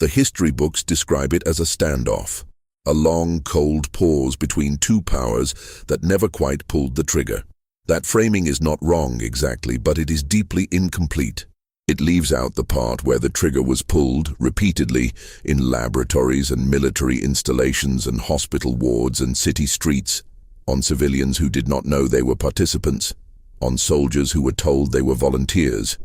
The history books describe it as a standoff, a long, cold pause between two powers that never quite pulled the trigger. That framing is not wrong exactly, but it is deeply incomplete. It leaves out the part where the trigger was pulled repeatedly in laboratories and military installations and hospital wards and city streets, on civilians who did not know they were participants, on soldiers who were told they were volunteers,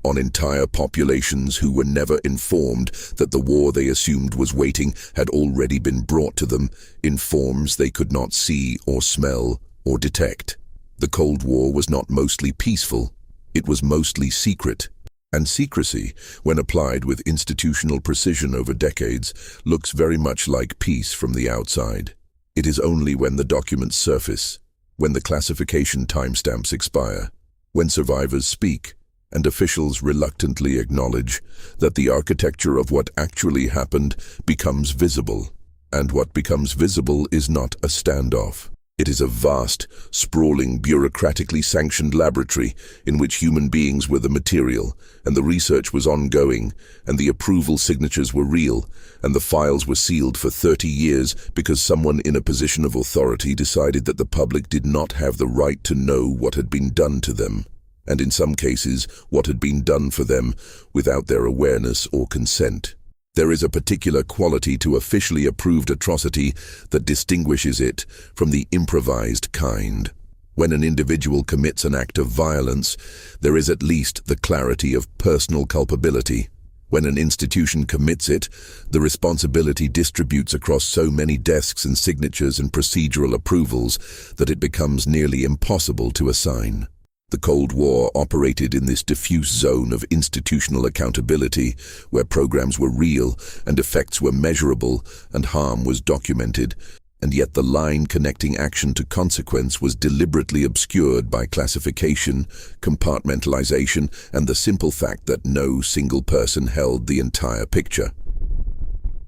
on entire populations who were never informed that the war they assumed was waiting had already been brought to them in forms they could not see or smell or detect. The Cold War was not mostly peaceful, it was mostly secret. And secrecy, when applied with institutional precision over decades, looks very much like peace from the outside. It is only when the documents surface, when the classification timestamps expire, when survivors speak, and officials reluctantly acknowledge that the architecture of what actually happened becomes visible. And what becomes visible is not a standoff. It is a vast, sprawling, bureaucratically sanctioned laboratory in which human beings were the material, and the research was ongoing, and the approval signatures were real, and the files were sealed for 30 years because someone in a position of authority decided that the public did not have the right to know what had been done to them, and in some cases, what had been done for them without their awareness or consent. There is a particular quality to officially approved atrocity that distinguishes it from the improvised kind. When an individual commits an act of violence, there is at least the clarity of personal culpability. When an institution commits it, the responsibility distributes across so many desks and signatures and procedural approvals that it becomes nearly impossible to assign. The Cold War operated in this diffuse zone of institutional accountability, where programs were real and effects were measurable and harm was documented, and yet the line connecting action to consequence was deliberately obscured by classification, compartmentalization, and the simple fact that no single person held the entire picture.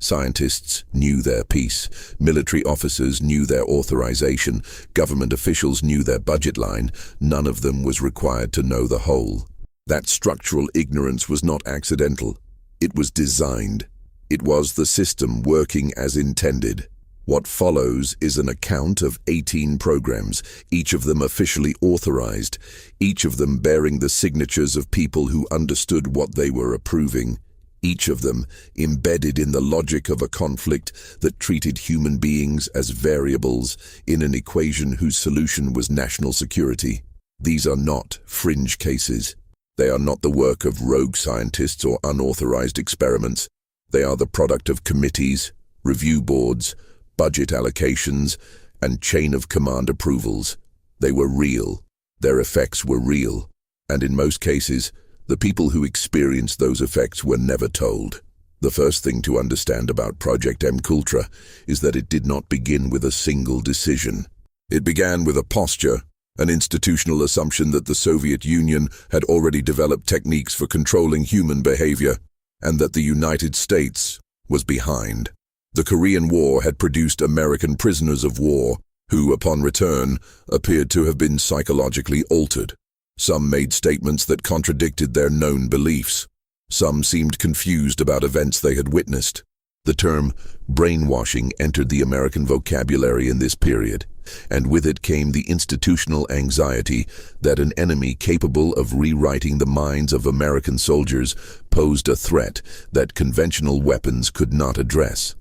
Scientists knew their piece, military officers knew their authorization, government officials knew their budget line. None of them was required to know the whole. That structural ignorance was not accidental. It was designed. It was the system working as intended. What follows is an account of 18 programs, each of them officially authorized, each of them bearing the signatures of people who understood what they were approving. Each of them embedded in the logic of a conflict that treated human beings as variables in an equation whose solution was national security. These are not fringe cases. They are not the work of rogue scientists or unauthorized experiments. They are the product of committees, review boards, budget allocations, and chain of command approvals. They were real. Their effects were real. And in most cases, the people who experienced those effects were never told. The first thing to understand about Project MKUltra is that it did not begin with a single decision. It began with a posture, an institutional assumption that the Soviet Union had already developed techniques for controlling human behavior, and that the United States was behind. The Korean War had produced American prisoners of war who, upon return, appeared to have been psychologically altered. Some made statements that contradicted their known beliefs. Some seemed confused about events they had witnessed. The term brainwashing entered the American vocabulary in this period, and with it came the institutional anxiety that an enemy capable of rewriting the minds of American soldiers posed a threat that conventional weapons could not address.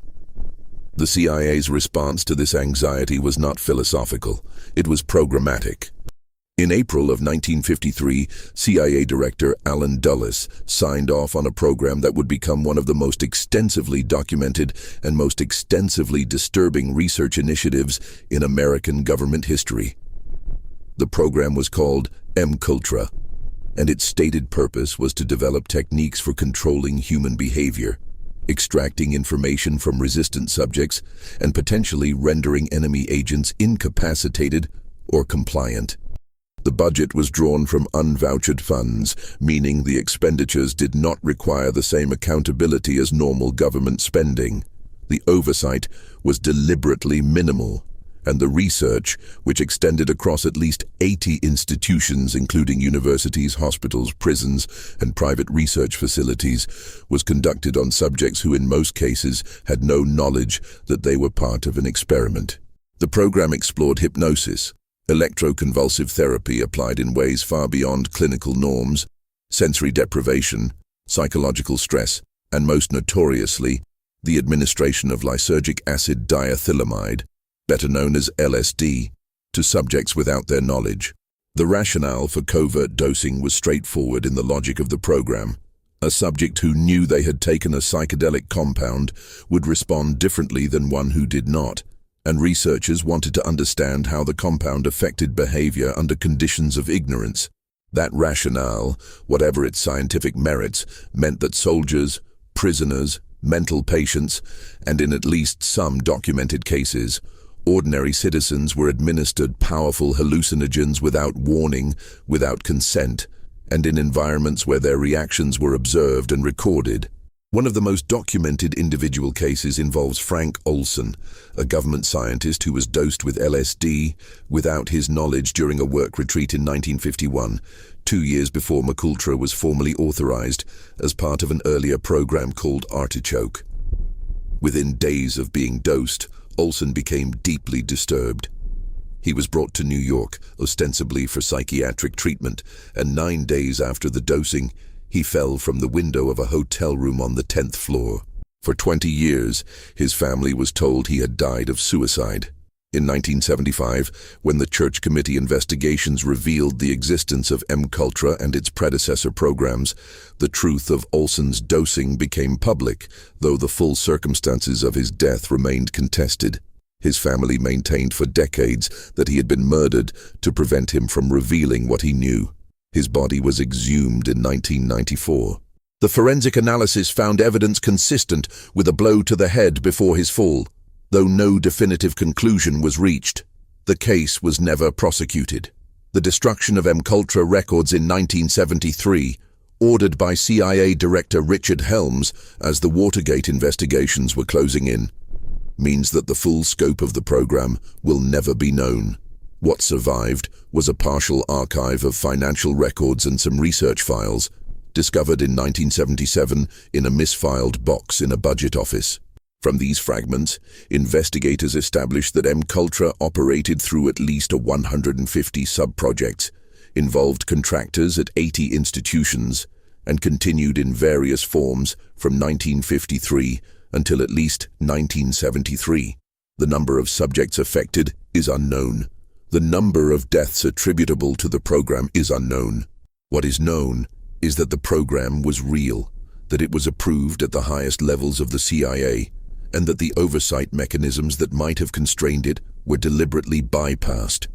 The CIA's response to this anxiety was not philosophical, it was programmatic. In April of 1953, CIA Director Allen Dulles signed off on a program that would become one of the most extensively documented and most extensively disturbing research initiatives in American government history. The program was called MKUltra, and its stated purpose was to develop techniques for controlling human behavior, extracting information from resistant subjects, and potentially rendering enemy agents incapacitated or compliant. The budget was drawn from unvouchered funds, meaning the expenditures did not require the same accountability as normal government spending. The oversight was deliberately minimal, and the research, which extended across at least 80 institutions including universities, hospitals, prisons, and private research facilities, was conducted on subjects who in most cases had no knowledge that they were part of an experiment. The program explored hypnosis, electroconvulsive therapy applied in ways far beyond clinical norms, sensory deprivation, psychological stress, and most notoriously, the administration of lysergic acid diethylamide, better known as LSD, to subjects without their knowledge. The rationale for covert dosing was straightforward in the logic of the program. A subject who knew they had taken a psychedelic compound would respond differently than one who did not, and researchers wanted to understand how the compound affected behavior under conditions of ignorance. That rationale, whatever its scientific merits, meant that soldiers, prisoners, mental patients, and in at least some documented cases, ordinary citizens were administered powerful hallucinogens without warning, without consent, and in environments where their reactions were observed and recorded. One of the most documented individual cases involves Frank Olson, a government scientist who was dosed with LSD without his knowledge during a work retreat in 1951, 2 years before MKUltra was formally authorized as part of an earlier program called Artichoke. Within days of being dosed, Olson became deeply disturbed. He was brought to New York, ostensibly for psychiatric treatment, and 9 days after the dosing, he fell from the window of a hotel room on the 10th floor. For 20 years, his family was told he had died of suicide. In 1975, when the Church Committee investigations revealed the existence of MKUltra and its predecessor programs, the truth of Olson's dosing became public, though the full circumstances of his death remained contested. His family maintained for decades that he had been murdered to prevent him from revealing what he knew. His body was exhumed in 1994. The forensic analysis found evidence consistent with a blow to the head before his fall. Though no definitive conclusion was reached, the case was never prosecuted. The destruction of MKUltra records in 1973, ordered by CIA Director Richard Helms as the Watergate investigations were closing in, means that the full scope of the program will never be known. What survived was a partial archive of financial records and some research files, discovered in 1977 in a misfiled box in a budget office. From these fragments, investigators established that MKUltra operated through at least 150 sub-projects, involved contractors at 80 institutions, and continued in various forms from 1953 until at least 1973. The number of subjects affected is unknown. The number of deaths attributable to the program is unknown. What is known is that the program was real, that it was approved at the highest levels of the CIA, and that the oversight mechanisms that might have constrained it were deliberately bypassed.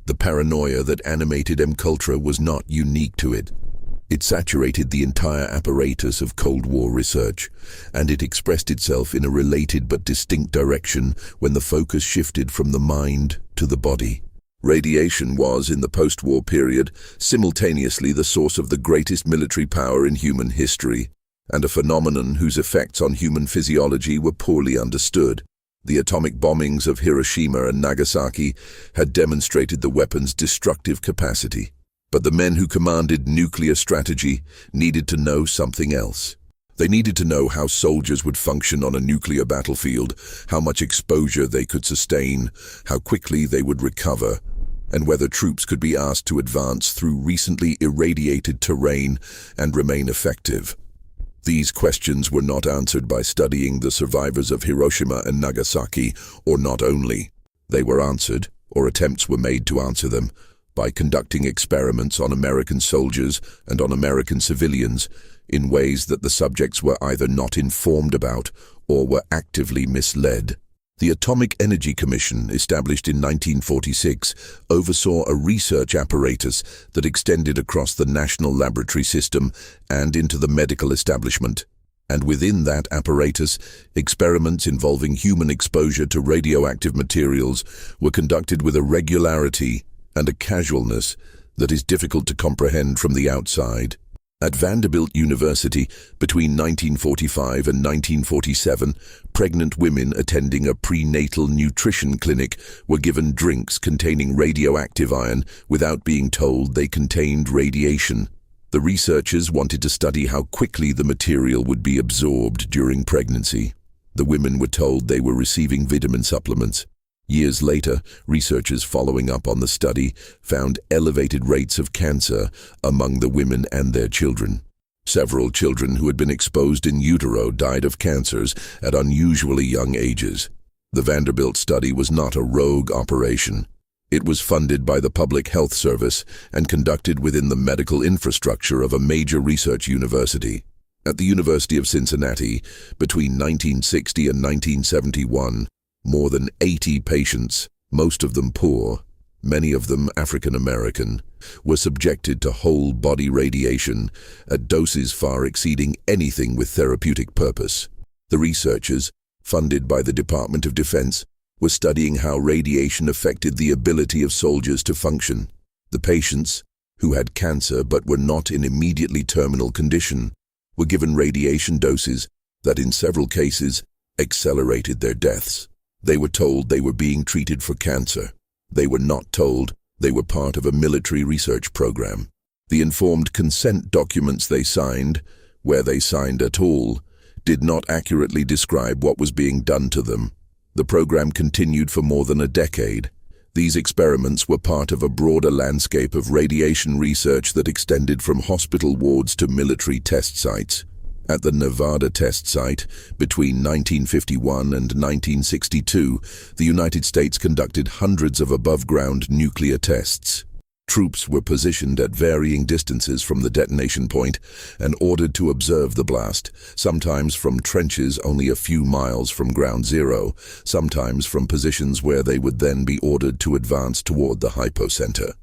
The paranoia that animated MKUltra was not unique to it. It saturated the entire apparatus of Cold War research, and it expressed itself in a related but distinct direction when the focus shifted from the mind to the body. Radiation was, in the post-war period, simultaneously the source of the greatest military power in human history, and a phenomenon whose effects on human physiology were poorly understood. The atomic bombings of Hiroshima and Nagasaki had demonstrated the weapon's destructive capacity. But the men who commanded nuclear strategy needed to know something else. They needed to know how soldiers would function on a nuclear battlefield, how much exposure they could sustain, how quickly they would recover, and whether troops could be asked to advance through recently irradiated terrain and remain effective. These questions were not answered by studying the survivors of Hiroshima and Nagasaki, or not only. They were answered, or attempts were made to answer them, by conducting experiments on American soldiers and on American civilians in ways that the subjects were either not informed about or were actively misled. The Atomic Energy Commission, established in 1946, oversaw a research apparatus that extended across the national laboratory system and into the medical establishment. And within that apparatus, experiments involving human exposure to radioactive materials were conducted with a regularity and a casualness that is difficult to comprehend from the outside. At Vanderbilt University, between 1945 and 1947, pregnant women attending a prenatal nutrition clinic were given drinks containing radioactive iron without being told they contained radiation. The researchers wanted to study how quickly the material would be absorbed during pregnancy. The women were told they were receiving vitamin supplements. Years later, researchers following up on the study found elevated rates of cancer among the women and their children. Several children who had been exposed in utero died of cancers at unusually young ages. The Vanderbilt study was not a rogue operation. It was funded by the Public Health Service and conducted within the medical infrastructure of a major research university. At the University of Cincinnati, between 1960 and 1971, more than 80 patients, most of them poor, many of them African American, were subjected to whole-body radiation at doses far exceeding anything with therapeutic purpose. The researchers, funded by the Department of Defense, were studying how radiation affected the ability of soldiers to function. The patients, who had cancer but were not in immediately terminal condition, were given radiation doses that in several cases accelerated their deaths. They were told they were being treated for cancer. They were not told they were part of a military research program. The informed consent documents they signed, where they signed at all, did not accurately describe what was being done to them. The program continued for more than a decade. These experiments were part of a broader landscape of radiation research that extended from hospital wards to military test sites. At the Nevada test site, between 1951 and 1962, the United States conducted hundreds of above-ground nuclear tests. Troops were positioned at varying distances from the detonation point and ordered to observe the blast, sometimes from trenches only a few miles from ground zero, sometimes from positions where they would then be ordered to advance toward the hypocenter.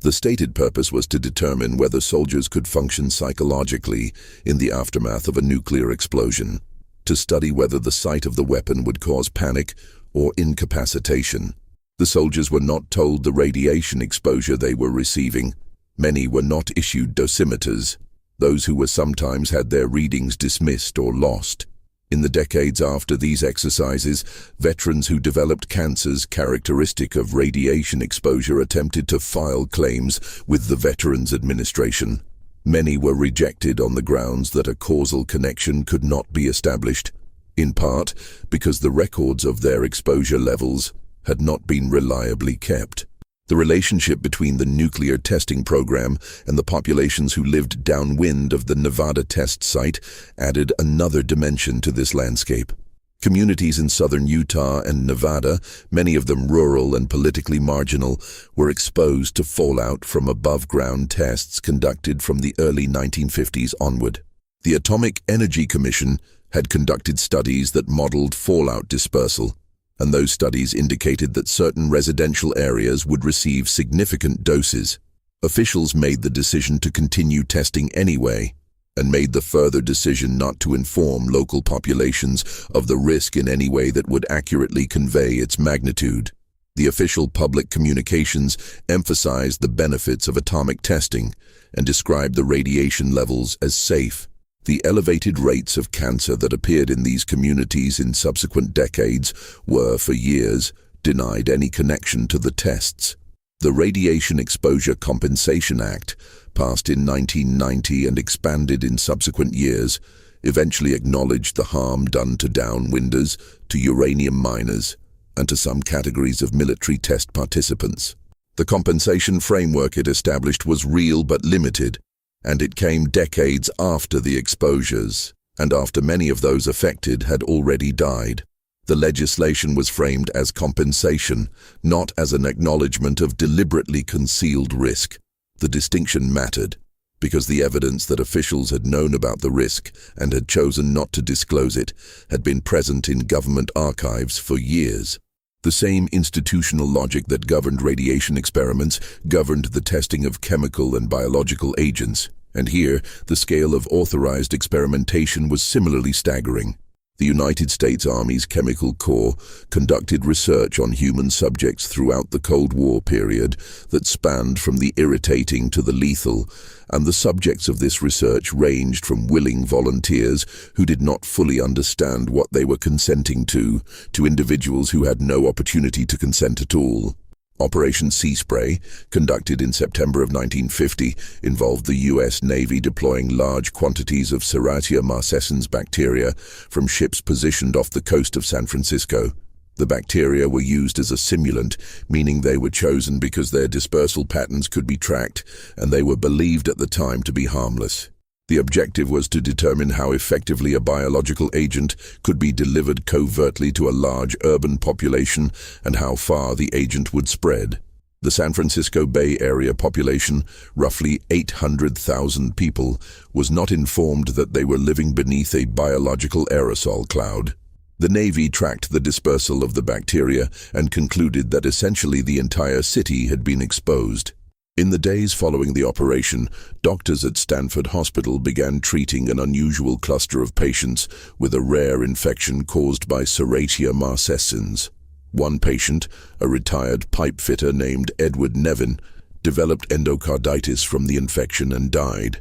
The stated purpose was to determine whether soldiers could function psychologically in the aftermath of a nuclear explosion, to study whether the sight of the weapon would cause panic or incapacitation. The soldiers were not told the radiation exposure they were receiving. Many were not issued dosimeters. Those who were sometimes had their readings dismissed or lost. In the decades after these exercises, veterans who developed cancers characteristic of radiation exposure attempted to file claims with the Veterans Administration. Many were rejected on the grounds that a causal connection could not be established, in part because the records of their exposure levels had not been reliably kept. The relationship between the nuclear testing program and the populations who lived downwind of the Nevada test site added another dimension to this landscape. Communities in southern Utah and Nevada, many of them rural and politically marginal, were exposed to fallout from above-ground tests conducted from the early 1950s onward. The Atomic Energy Commission had conducted studies that modeled fallout dispersal, and those studies indicated that certain residential areas would receive significant doses. Officials made the decision to continue testing anyway, and made the further decision not to inform local populations of the risk in any way that would accurately convey its magnitude. The official public communications emphasized the benefits of atomic testing and described the radiation levels as safe. The elevated rates of cancer that appeared in these communities in subsequent decades were, for years, denied any connection to the tests. The Radiation Exposure Compensation Act, passed in 1990 and expanded in subsequent years, eventually acknowledged the harm done to downwinders, to uranium miners, and to some categories of military test participants. The compensation framework it established was real but limited, and it came decades after the exposures, and after many of those affected had already died. The legislation was framed as compensation, not as an acknowledgement of deliberately concealed risk. The distinction mattered, because the evidence that officials had known about the risk and had chosen not to disclose it had been present in government archives for years. The same institutional logic that governed radiation experiments governed the testing of chemical and biological agents, and here the scale of authorized experimentation was similarly staggering. The United States Army's Chemical Corps conducted research on human subjects throughout the Cold War period that spanned from the irritating to the lethal, and the subjects of this research ranged from willing volunteers who did not fully understand what they were consenting to individuals who had no opportunity to consent at all. Operation Sea Spray, conducted in September of 1950, involved the U.S. Navy deploying large quantities of Serratia marcescens bacteria from ships positioned off the coast of San Francisco. The bacteria were used as a simulant, meaning they were chosen because their dispersal patterns could be tracked, and they were believed at the time to be harmless. The objective was to determine how effectively a biological agent could be delivered covertly to a large urban population and how far the agent would spread. The San Francisco Bay Area population, roughly 800,000 people, was not informed that they were living beneath a biological aerosol cloud. The Navy tracked the dispersal of the bacteria and concluded that essentially the entire city had been exposed. In the days following the operation, doctors at Stanford Hospital began treating an unusual cluster of patients with a rare infection caused by Serratia marcescens. One patient, a retired pipe fitter named Edward Nevin, developed endocarditis from the infection and died.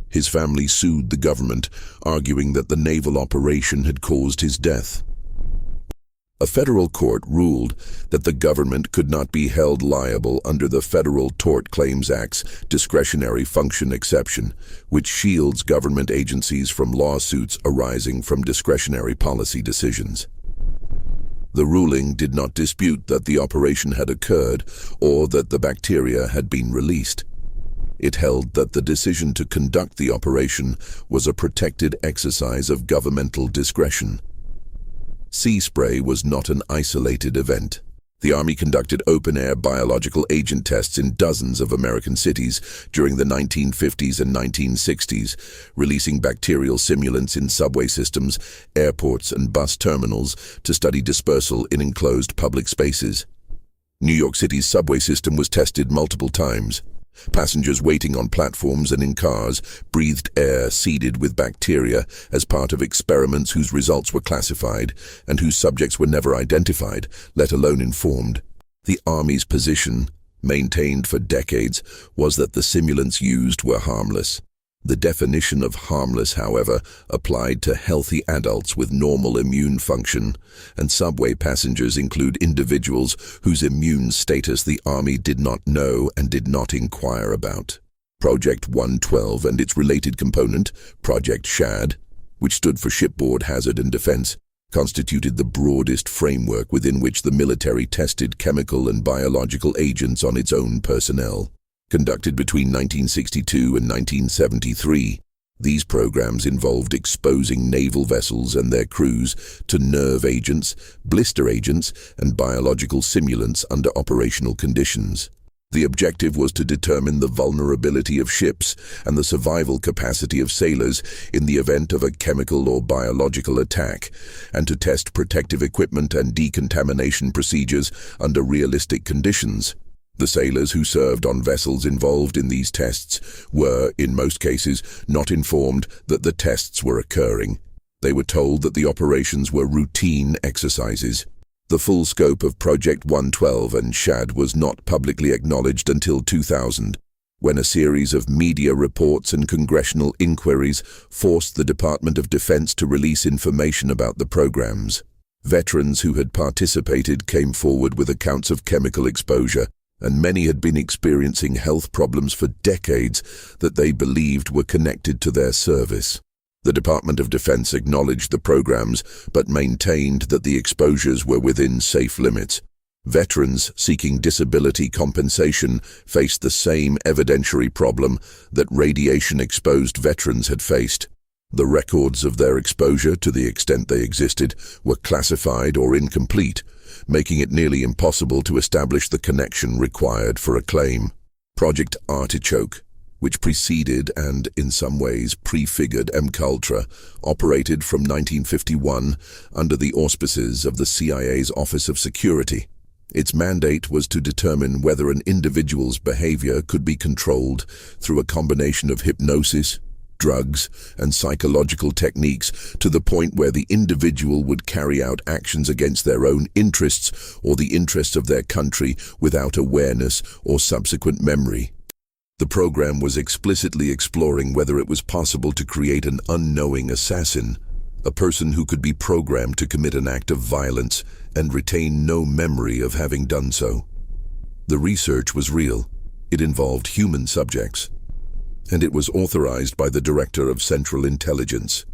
His family sued the government, arguing that the naval operation had caused his death. A federal court ruled that the government could not be held liable under the Federal Tort Claims Act's discretionary function exception, which shields government agencies from lawsuits arising from discretionary policy decisions. The ruling did not dispute that the operation had occurred or that the bacteria had been released. It held that the decision to conduct the operation was a protected exercise of governmental discretion. Sea Spray was not an isolated event. The Army conducted open-air biological agent tests in dozens of American cities during the 1950s and 1960s, releasing bacterial simulants in subway systems, airports, and bus terminals to study dispersal in enclosed public spaces. New York City's subway system was tested multiple times. Passengers waiting on platforms and in cars breathed air seeded with bacteria as part of experiments whose results were classified and whose subjects were never identified, let alone informed. The Army's position, maintained for decades, was that the simulants used were harmless. The definition of harmless, however, applied to healthy adults with normal immune function, and subway passengers include individuals whose immune status the Army did not know and did not inquire about. Project 112 and its related component, Project SHAD, which stood for Shipboard Hazard and Defense, constituted the broadest framework within which the military tested chemical and biological agents on its own personnel. Conducted between 1962 and 1973, these programs involved exposing naval vessels and their crews to nerve agents, blister agents, and biological simulants under operational conditions. The objective was to determine the vulnerability of ships and the survival capacity of sailors in the event of a chemical or biological attack, and to test protective equipment and decontamination procedures under realistic conditions. The sailors who served on vessels involved in these tests were, in most cases, not informed that the tests were occurring. They were told that the operations were routine exercises. The full scope of Project 112 and SHAD was not publicly acknowledged until 2000, when a series of media reports and congressional inquiries forced the Department of Defense to release information about the programs. Veterans who had participated came forward with accounts of chemical exposure, and many had been experiencing health problems for decades that they believed were connected to their service. The Department of Defense acknowledged the programs, but maintained that the exposures were within safe limits. Veterans seeking disability compensation faced the same evidentiary problem that radiation-exposed veterans had faced. The records of their exposure, to the extent they existed, were classified or incomplete, making it nearly impossible to establish the connection required for a claim. Project Artichoke, which preceded and, in some ways, prefigured MKUltra, operated from 1951 under the auspices of the CIA's Office of Security. Its mandate was to determine whether an individual's behavior could be controlled through a combination of hypnosis, drugs, and psychological techniques to the point where the individual would carry out actions against their own interests or the interests of their country without awareness or subsequent memory. The program was explicitly exploring whether it was possible to create an unknowing assassin, a person who could be programmed to commit an act of violence and retain no memory of having done so. The research was real. It involved human subjects, and it was authorized by the Director of Central Intelligence.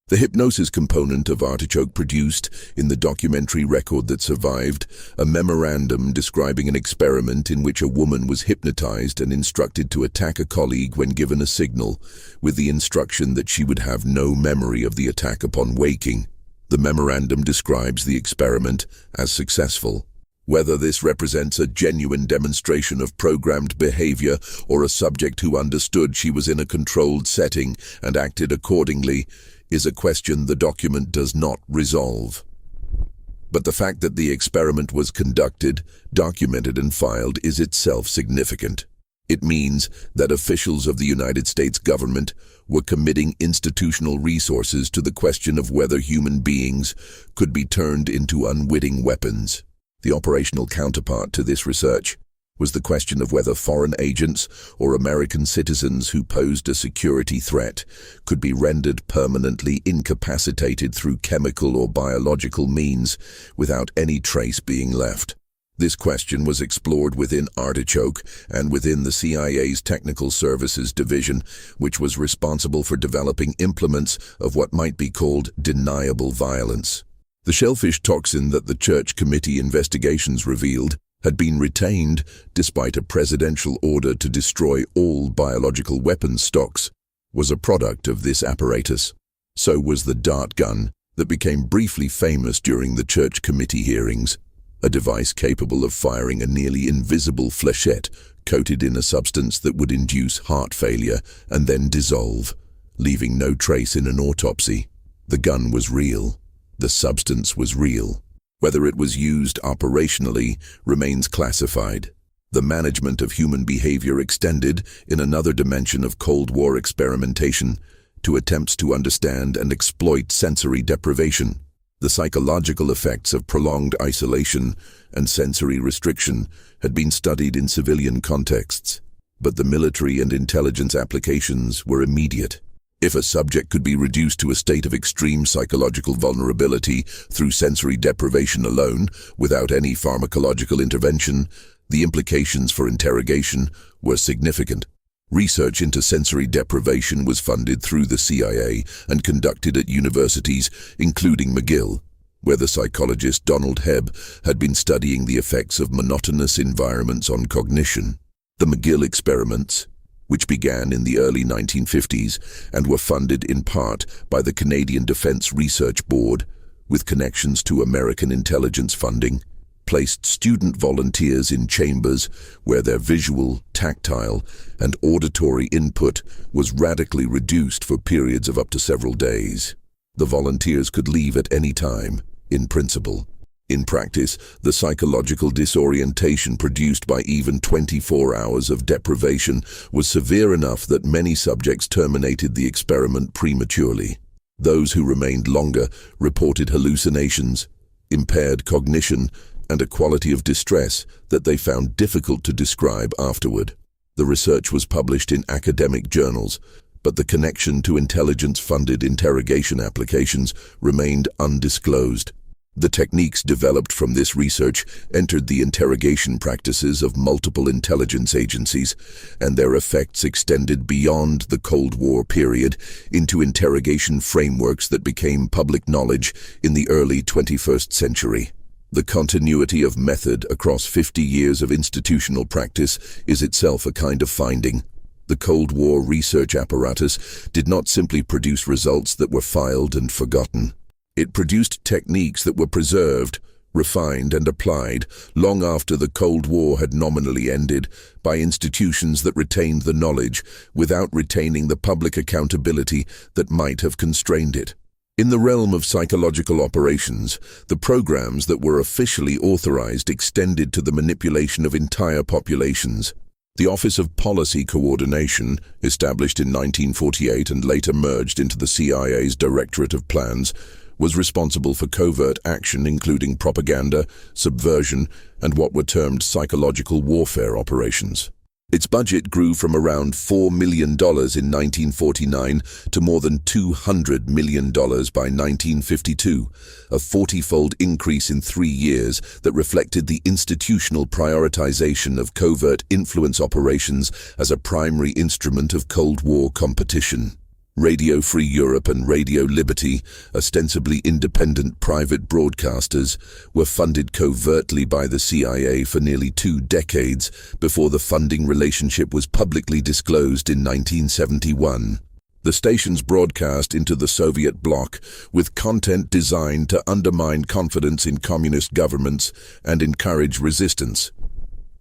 The hypnosis component of Artichoke produced, in the documentary record that survived, a memorandum describing an experiment in which a woman was hypnotized and instructed to attack a colleague when given a signal, with the instruction that she would have no memory of the attack upon waking. The memorandum describes the experiment as successful. Whether this represents a genuine demonstration of programmed behavior or a subject who understood she was in a controlled setting and acted accordingly is a question the document does not resolve. But the fact that the experiment was conducted, documented and filed is itself significant. It means that officials of the United States government were committing institutional resources to the question of whether human beings could be turned into unwitting weapons. The operational counterpart to this research was the question of whether foreign agents or American citizens who posed a security threat could be rendered permanently incapacitated through chemical or biological means without any trace being left. This question was explored within Artichoke and within the CIA's Technical Services Division, which was responsible for developing implements of what might be called deniable violence. The shellfish toxin that the Church Committee investigations revealed had been retained despite a presidential order to destroy all biological weapons stocks, was a product of this apparatus. So was the dart gun that became briefly famous during the Church Committee hearings, a device capable of firing a nearly invisible flechette coated in a substance that would induce heart failure and then dissolve, leaving no trace in an autopsy. The gun was real. The substance was real. Whether it was used operationally remains classified. The management of human behavior extended, in another dimension of Cold War experimentation, to attempts to understand and exploit sensory deprivation. The psychological effects of prolonged isolation and sensory restriction had been studied in civilian contexts, but the military and intelligence applications were immediate. If a subject could be reduced to a state of extreme psychological vulnerability through sensory deprivation alone, without any pharmacological intervention, the implications for interrogation were significant. Research into sensory deprivation was funded through the CIA and conducted at universities, including McGill, where the psychologist Donald Hebb had been studying the effects of monotonous environments on cognition. The McGill experiments, which began in the early 1950s and were funded in part by the Canadian Defence Research Board, with connections to American intelligence funding, placed student volunteers in chambers where their visual, tactile, and auditory input was radically reduced for periods of up to several days. The volunteers could leave at any time, in principle. In practice, the psychological disorientation produced by even 24 hours of deprivation was severe enough that many subjects terminated the experiment prematurely. Those who remained longer reported hallucinations, impaired cognition, and a quality of distress that they found difficult to describe afterward. The research was published in academic journals, but the connection to intelligence-funded interrogation applications remained undisclosed. The techniques developed from this research entered the interrogation practices of multiple intelligence agencies, and their effects extended beyond the Cold War period into interrogation frameworks that became public knowledge in the early 21st century. The continuity of method across 50 years of institutional practice is itself a kind of finding. The Cold War research apparatus did not simply produce results that were filed and forgotten. It produced techniques that were preserved, refined, and applied long after the Cold War had nominally ended by institutions that retained the knowledge without retaining the public accountability that might have constrained it. In the realm of psychological operations, the programs that were officially authorized extended to the manipulation of entire populations. The Office of Policy Coordination, established in 1948 and later merged into the CIA's Directorate of Plans, was responsible for covert action including propaganda, subversion, and what were termed psychological warfare operations. Its budget grew from around $4 million in 1949 to more than $200 million by 1952, a 40-fold increase in 3 years that reflected the institutional prioritization of covert influence operations as a primary instrument of Cold War competition. Radio Free Europe and Radio Liberty, ostensibly independent private broadcasters, were funded covertly by the CIA for nearly 2 decades before the funding relationship was publicly disclosed in 1971. The stations broadcast into the Soviet bloc with content designed to undermine confidence in communist governments and encourage resistance.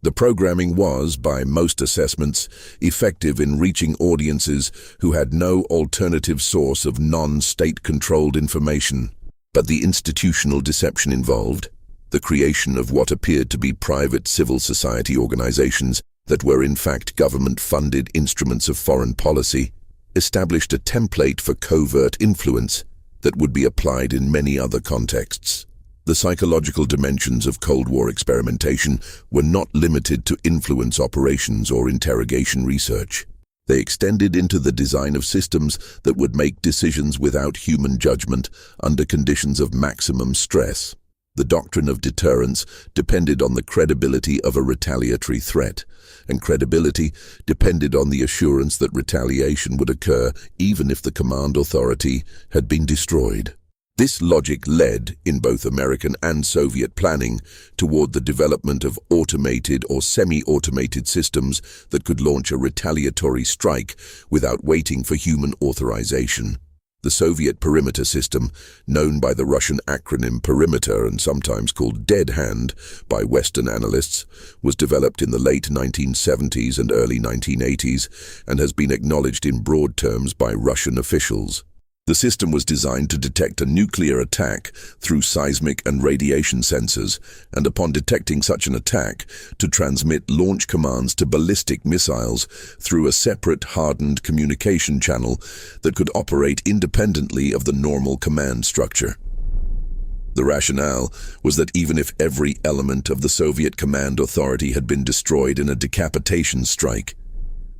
The programming was, by most assessments, effective in reaching audiences who had no alternative source of non-state-controlled information. But the institutional deception involved, the creation of what appeared to be private civil society organizations that were in fact government-funded instruments of foreign policy, established a template for covert influence that would be applied in many other contexts. The psychological dimensions of Cold War experimentation were not limited to influence operations or interrogation research. They extended into the design of systems that would make decisions without human judgment under conditions of maximum stress. The doctrine of deterrence depended on the credibility of a retaliatory threat, and credibility depended on the assurance that retaliation would occur even if the command authority had been destroyed. This logic led, in both American and Soviet planning, toward the development of automated or semi-automated systems that could launch a retaliatory strike without waiting for human authorization. The Soviet perimeter system, known by the Russian acronym Perimeter and sometimes called Dead Hand by Western analysts, was developed in the late 1970s and early 1980s and has been acknowledged in broad terms by Russian officials. The system was designed to detect a nuclear attack through seismic and radiation sensors, and upon detecting such an attack, to transmit launch commands to ballistic missiles through a separate hardened communication channel that could operate independently of the normal command structure. The rationale was that even if every element of the Soviet command authority had been destroyed in a decapitation strike,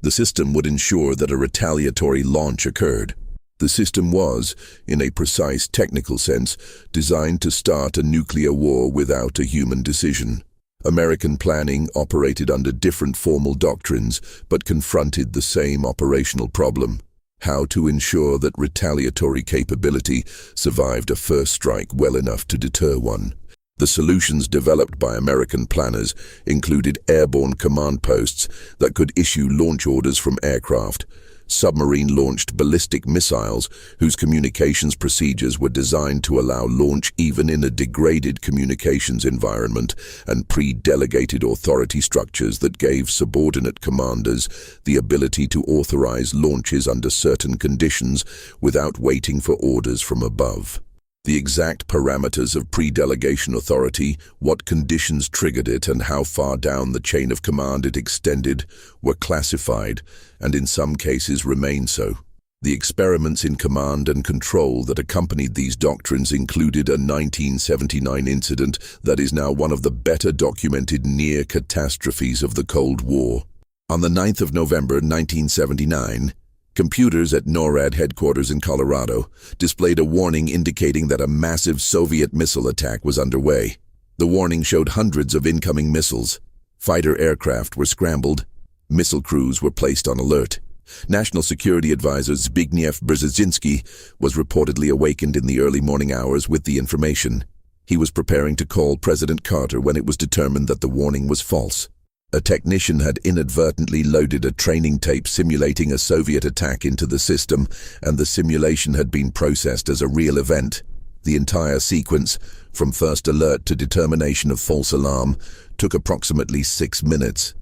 the system would ensure that a retaliatory launch occurred. The system was, in a precise technical sense, designed to start a nuclear war without a human decision. American planning operated under different formal doctrines, but confronted the same operational problem: how to ensure that retaliatory capability survived a first strike well enough to deter one. The solutions developed by American planners included airborne command posts that could issue launch orders from aircraft, submarine-launched ballistic missiles whose communications procedures were designed to allow launch even in a degraded communications environment, and pre-delegated authority structures that gave subordinate commanders the ability to authorize launches under certain conditions without waiting for orders from above. The exact parameters of pre-delegation authority, what conditions triggered it, and how far down the chain of command it extended were classified, and in some cases remain so. The experiments in command and control that accompanied these doctrines included a 1979 incident that is now one of the better documented near catastrophes of the Cold War. On the 9th of November 1979, computers at NORAD headquarters in Colorado displayed a warning indicating that a massive Soviet missile attack was underway. The warning showed hundreds of incoming missiles. Fighter aircraft were scrambled. Missile crews were placed on alert. National Security Advisor Zbigniew Brzezinski was reportedly awakened in the early morning hours with the information. He was preparing to call President Carter when it was determined that the warning was false. A technician had inadvertently loaded a training tape simulating a Soviet attack into the system, and the simulation had been processed as a real event. The entire sequence, from first alert to determination of false alarm, took approximately 6 minutes.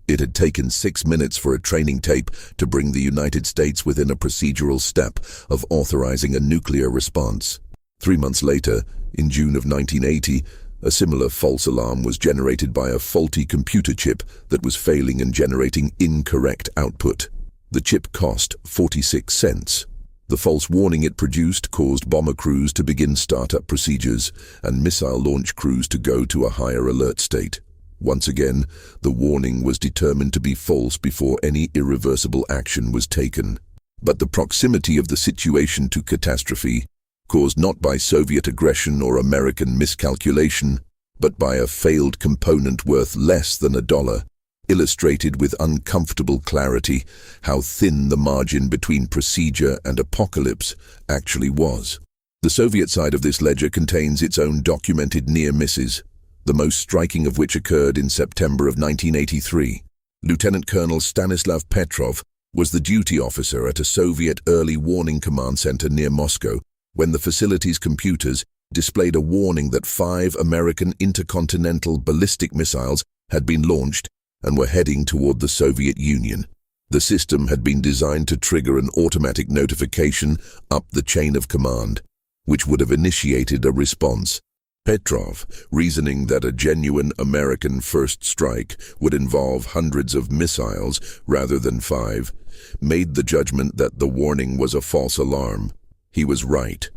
It had taken 6 minutes for a training tape to bring the United States within a procedural step of authorizing a nuclear response. 3 months later, in June of 1980, A similar false alarm was generated by a faulty computer chip that was failing and generating incorrect output. The chip cost 46 cents. The false warning it produced caused bomber crews to begin startup procedures and missile launch crews to go to a higher alert state. Once again, the warning was determined to be false before any irreversible action was taken. But the proximity of the situation to catastrophe, caused not by Soviet aggression or American miscalculation, but by a failed component worth less than $1, illustrated with uncomfortable clarity how thin the margin between procedure and apocalypse actually was. The Soviet side of this ledger contains its own documented near misses, the most striking of which occurred in September of 1983. Lieutenant Colonel Stanislav Petrov was the duty officer at a Soviet early warning command center near Moscow when the facility's computers displayed a warning that 5 American intercontinental ballistic missiles had been launched and were heading toward the Soviet Union. The system had been designed to trigger an automatic notification up the chain of command, which would have initiated a response. Petrov, reasoning that a genuine American first strike would involve hundreds of missiles rather than 5, made the judgment that the warning was a false alarm. He was right.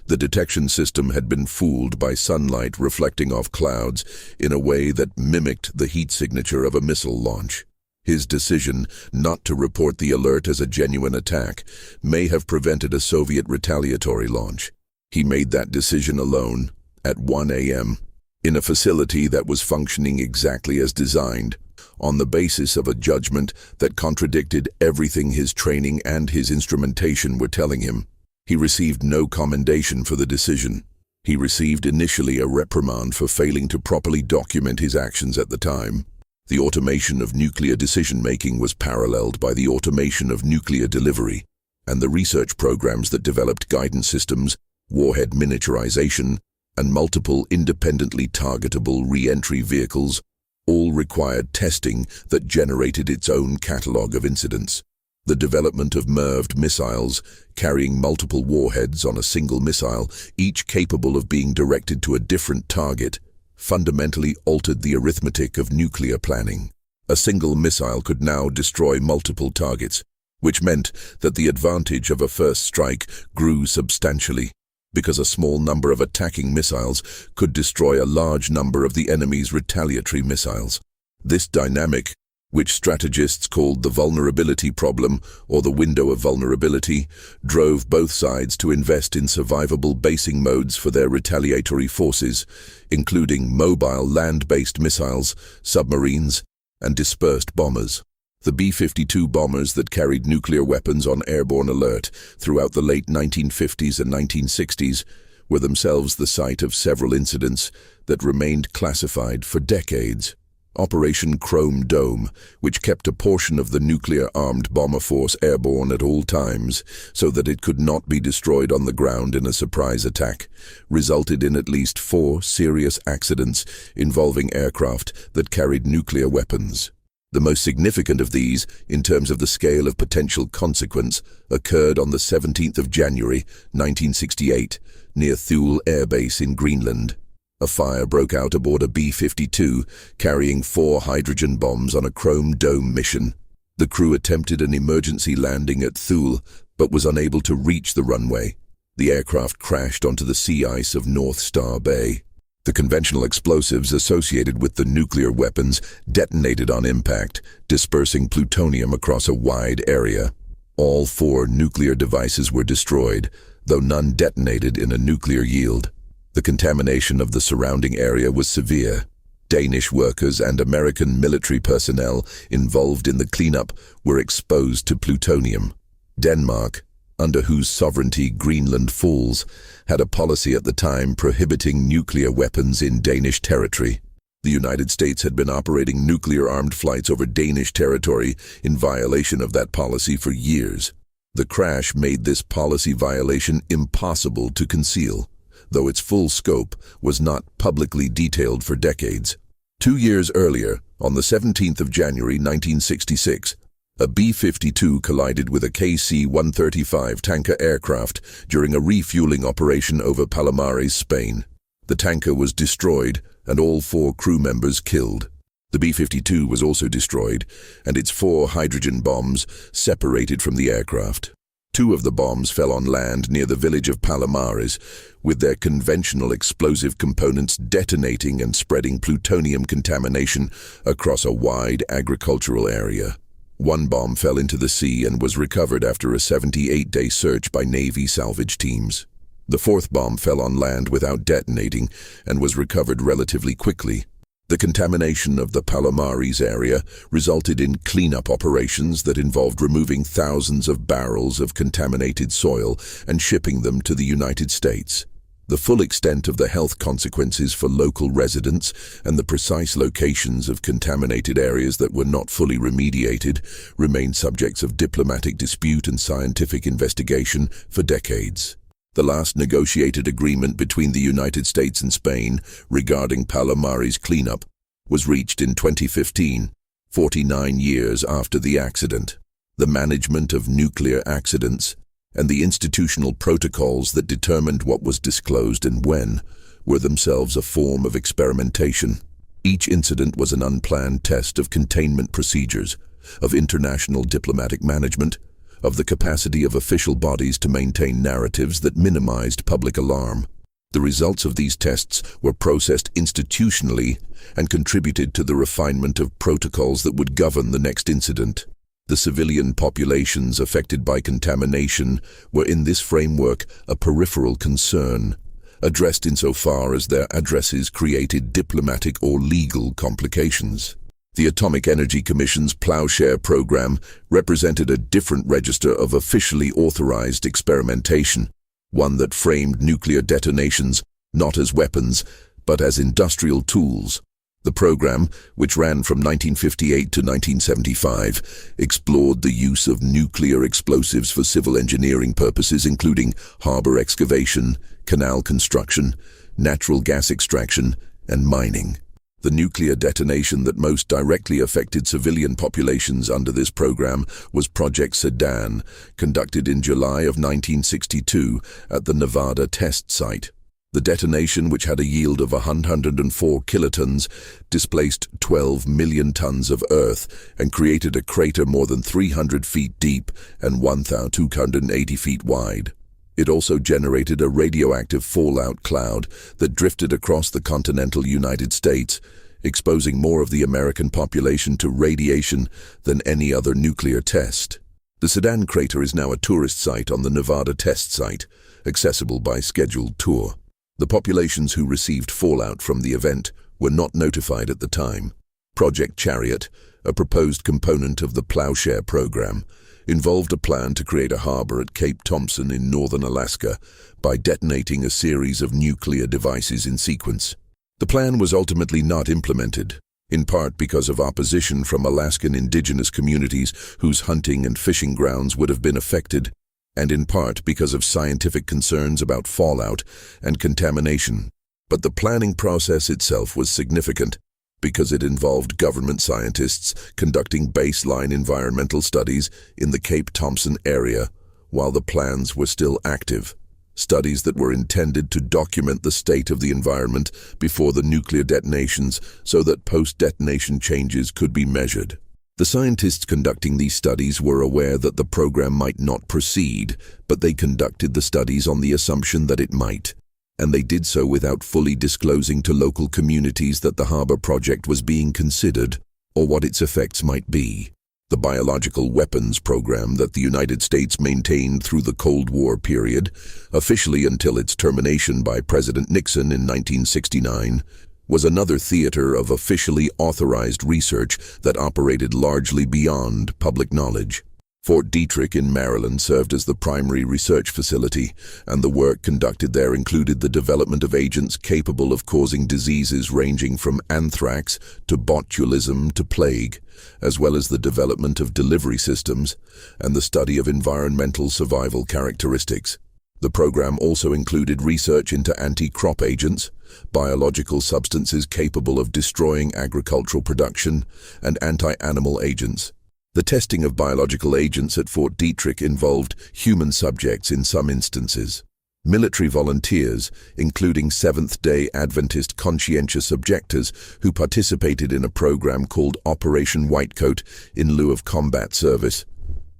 The detection system had been fooled by sunlight reflecting off clouds in a way that mimicked the heat signature of a missile launch. His decision not to report the alert as a genuine attack may have prevented a Soviet retaliatory launch. He made that decision alone, at 1 a.m., in a facility that was functioning exactly as designed, on the basis of a judgment that contradicted everything his training and his instrumentation were telling him. He received no commendation for the decision. He received initially a reprimand for failing to properly document his actions at the time. The automation of nuclear decision-making was paralleled by the automation of nuclear delivery, and the research programs that developed guidance systems, warhead miniaturization, and multiple independently targetable re-entry vehicles all required testing that generated its own catalog of incidents. The development of MIRVed missiles, carrying multiple warheads on a single missile, each capable of being directed to a different target, fundamentally altered the arithmetic of nuclear planning. A single missile could now destroy multiple targets, which meant that the advantage of a first strike grew substantially, because a small number of attacking missiles could destroy a large number of the enemy's retaliatory missiles. This dynamic, which strategists called the vulnerability problem or the window of vulnerability, drove both sides to invest in survivable basing modes for their retaliatory forces, including mobile land-based missiles, submarines, and dispersed bombers. The B-52 bombers that carried nuclear weapons on airborne alert throughout the late 1950s and 1960s were themselves the site of several incidents that remained classified for decades. Operation Chrome Dome, which kept a portion of the nuclear-armed bomber force airborne at all times so that it could not be destroyed on the ground in a surprise attack, resulted in at least 4 serious accidents involving aircraft that carried nuclear weapons. The most significant of these, in terms of the scale of potential consequence, occurred on the 17th of January, 1968, near Thule Air Base in Greenland. A fire broke out aboard a B-52, carrying 4 hydrogen bombs on a Chrome Dome mission. The crew attempted an emergency landing at Thule, but was unable to reach the runway. The aircraft crashed onto the sea ice of North Star Bay. The conventional explosives associated with the nuclear weapons detonated on impact, dispersing plutonium across a wide area. All 4 nuclear devices were destroyed, though none detonated in a nuclear yield. The contamination of the surrounding area was severe. Danish workers and American military personnel involved in the cleanup were exposed to plutonium. Denmark, under whose sovereignty Greenland falls, had a policy at the time prohibiting nuclear weapons in Danish territory. The United States had been operating nuclear-armed flights over Danish territory in violation of that policy for years. The crash made this policy violation impossible to conceal, though its full scope was not publicly detailed for decades. 2 years earlier, on the 17th of January 1966, a B-52 collided with a KC-135 tanker aircraft during a refueling operation over Palomares, Spain. The tanker was destroyed and all 4 crew members killed. The B-52 was also destroyed, and its 4 hydrogen bombs separated from the aircraft. 2 of the bombs fell on land near the village of Palomares, with their conventional explosive components detonating and spreading plutonium contamination across a wide agricultural area. 1 bomb fell into the sea and was recovered after a 78-day search by Navy salvage teams. The 4th bomb fell on land without detonating and was recovered relatively quickly. The contamination of the Palomares area resulted in cleanup operations that involved removing thousands of barrels of contaminated soil and shipping them to the United States. The full extent of the health consequences for local residents and the precise locations of contaminated areas that were not fully remediated remain subjects of diplomatic dispute and scientific investigation for decades. The last negotiated agreement between the United States and Spain regarding Palomares cleanup was reached in 2015, 49 years after the accident. The management of nuclear accidents and the institutional protocols that determined what was disclosed and when were themselves a form of experimentation. Each incident was an unplanned test of containment procedures, of international diplomatic management, of the capacity of official bodies to maintain narratives that minimized public alarm. The results of these tests were processed institutionally and contributed to the refinement of protocols that would govern the next incident. The civilian populations affected by contamination were in this framework a peripheral concern, addressed insofar as their addresses created diplomatic or legal complications. The Atomic Energy Commission's Plowshare program represented a different register of officially authorized experimentation, one that framed nuclear detonations not as weapons, but as industrial tools. The program, which ran from 1958 to 1975, explored the use of nuclear explosives for civil engineering purposes, including harbor excavation, canal construction, natural gas extraction, and mining. The nuclear detonation that most directly affected civilian populations under this program was Project Sedan, conducted in July of 1962 at the Nevada test site. The detonation, which had a yield of 104 kilotons, displaced 12 million tons of earth and created a crater more than 300 feet deep and 1,280 feet wide. It also generated a radioactive fallout cloud that drifted across the continental United States, exposing more of the American population to radiation than any other nuclear test. The Sedan crater is now a tourist site on the Nevada test site, accessible by scheduled tour. The populations who received fallout from the event were not notified at the time. Project Chariot, a proposed component of the Plowshare program, involved a plan to create a harbor at Cape Thompson in northern Alaska by detonating a series of nuclear devices in sequence. The plan was ultimately not implemented, in part because of opposition from Alaskan indigenous communities whose hunting and fishing grounds would have been affected, and in part because of scientific concerns about fallout and contamination. But the planning process itself was significant, because it involved government scientists conducting baseline environmental studies in the Cape Thompson area while the plans were still active, studies that were intended to document the state of the environment before the nuclear detonations so that post-detonation changes could be measured. The scientists conducting these studies were aware that the program might not proceed, but they conducted the studies on the assumption that it might. And they did so without fully disclosing to local communities that the harbor project was being considered or what its effects might be. The biological weapons program that the United States maintained through the Cold War period, officially until its termination by President Nixon in 1969, was another theater of officially authorized research that operated largely beyond public knowledge. Fort Detrick in Maryland served as the primary research facility, and the work conducted there included the development of agents capable of causing diseases ranging from anthrax to botulism to plague, as well as the development of delivery systems and the study of environmental survival characteristics. The program also included research into anti-crop agents, biological substances capable of destroying agricultural production, and anti-animal agents. The testing of biological agents at Fort Detrick involved human subjects in some instances. Military volunteers, including Seventh-day Adventist conscientious objectors who participated in a program called Operation Whitecoat in lieu of combat service,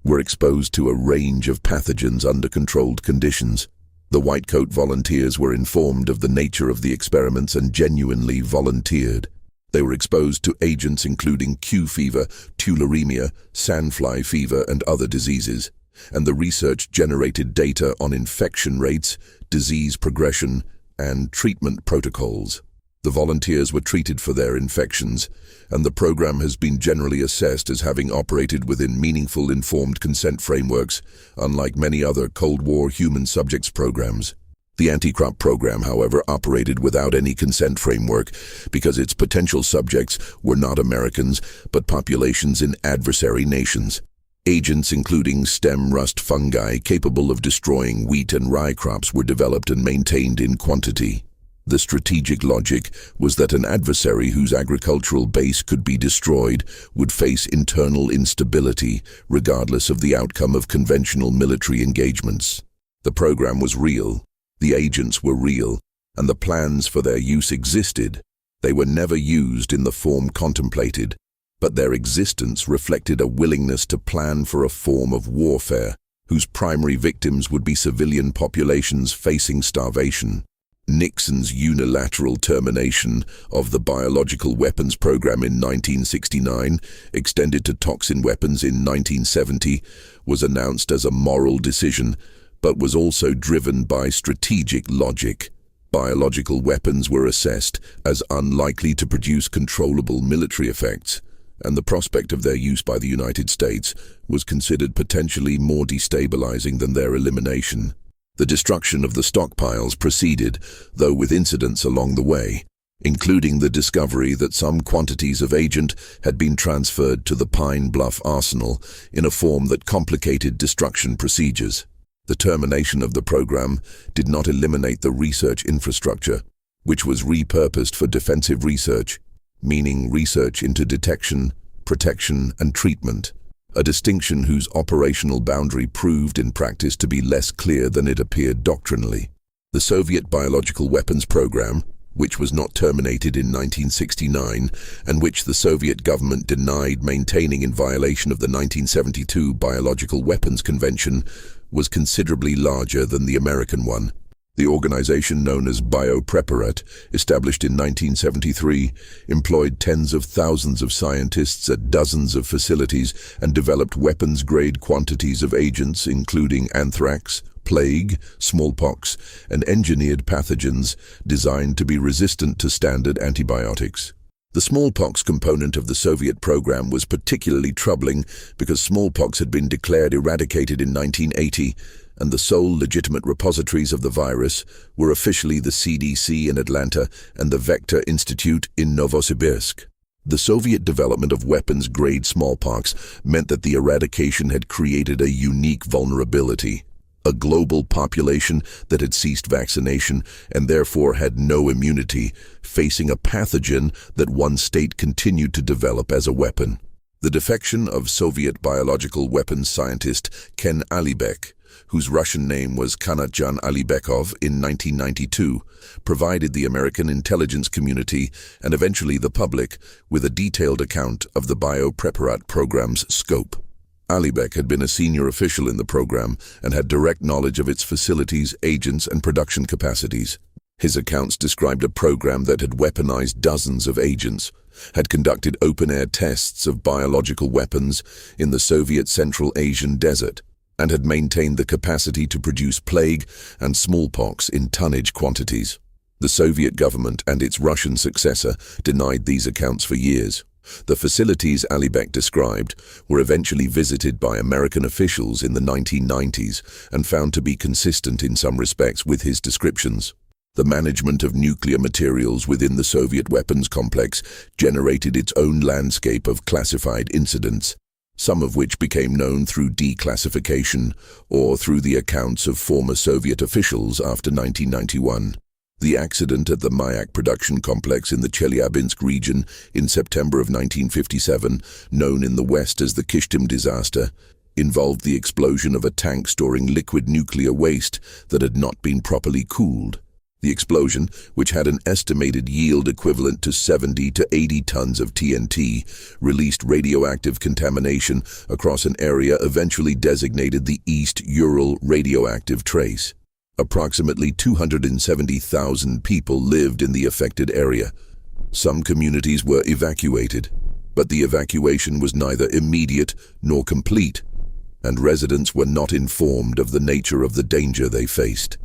were exposed to a range of pathogens under controlled conditions. The Whitecoat volunteers were informed of the nature of the experiments and genuinely volunteered. They were exposed to agents including Q fever, tularemia, sandfly fever, and other diseases, and the research generated data on infection rates, disease progression, and treatment protocols. The volunteers were treated for their infections, and the program has been generally assessed as having operated within meaningful informed consent frameworks, unlike many other Cold War human subjects programs. The Anti-Crop program, however, operated without any consent framework because its potential subjects were not Americans, but populations in adversary nations. Agents including stem rust fungi capable of destroying wheat and rye crops were developed and maintained in quantity. The strategic logic was that an adversary whose agricultural base could be destroyed would face internal instability, regardless of the outcome of conventional military engagements. The program was real, the agents were real, and the plans for their use existed. They were never used in the form contemplated, but their existence reflected a willingness to plan for a form of warfare whose primary victims would be civilian populations facing starvation. Nixon's unilateral termination of the biological weapons program in 1969, extended to toxin weapons in 1970, was announced as a moral decision, but was also driven by strategic logic. Biological weapons were assessed as unlikely to produce controllable military effects, and the prospect of their use by the United States was considered potentially more destabilizing than their elimination. The destruction of the stockpiles proceeded, though with incidents along the way, including the discovery that some quantities of agent had been transferred to the Pine Bluff arsenal in a form that complicated destruction procedures. The termination of the program did not eliminate the research infrastructure, which was repurposed for defensive research, meaning research into detection, protection, and treatment, a distinction whose operational boundary proved in practice to be less clear than it appeared doctrinally. The Soviet biological weapons program, which was not terminated in 1969 and which the Soviet government denied maintaining in violation of the 1972 Biological Weapons Convention, was considerably larger than the American one. The organization known as Biopreparat, established in 1973, employed tens of thousands of scientists at dozens of facilities and developed weapons-grade quantities of agents including anthrax, plague, smallpox, and engineered pathogens designed to be resistant to standard antibiotics. The smallpox component of the Soviet program was particularly troubling because smallpox had been declared eradicated in 1980, and the sole legitimate repositories of the virus were officially the CDC in Atlanta and the Vector Institute in Novosibirsk. The Soviet development of weapons-grade smallpox meant that the eradication had created a unique vulnerability. A global population that had ceased vaccination and therefore had no immunity, facing a pathogen that one state continued to develop as a weapon. The defection of Soviet biological weapons scientist Ken Alibek, whose Russian name was Kanatjan Alibekov, in 1992, provided the American intelligence community and eventually the public with a detailed account of the Biopreparat program's scope. Alibek had been a senior official in the program and had direct knowledge of its facilities, agents, and production capacities. His accounts described a program that had weaponized dozens of agents, had conducted open-air tests of biological weapons in the Soviet Central Asian desert, and had maintained the capacity to produce plague and smallpox in tonnage quantities. The Soviet government and its Russian successor denied these accounts for years. The facilities Alibek described were eventually visited by American officials in the 1990s and found to be consistent in some respects with his descriptions. The management of nuclear materials within the Soviet weapons complex generated its own landscape of classified incidents, some of which became known through declassification or through the accounts of former Soviet officials after 1991. The accident at the Mayak production complex in the Chelyabinsk region in September of 1957, known in the West as the Kishtim disaster, involved the explosion of a tank storing liquid nuclear waste that had not been properly cooled. The explosion, which had an estimated yield equivalent to 70 to 80 tons of TNT, released radioactive contamination across an area eventually designated the East Ural Radioactive Trace. Approximately 270,000 people lived in the affected area. Some communities were evacuated, but the evacuation was neither immediate nor complete, and residents were not informed of the nature of the danger they faced.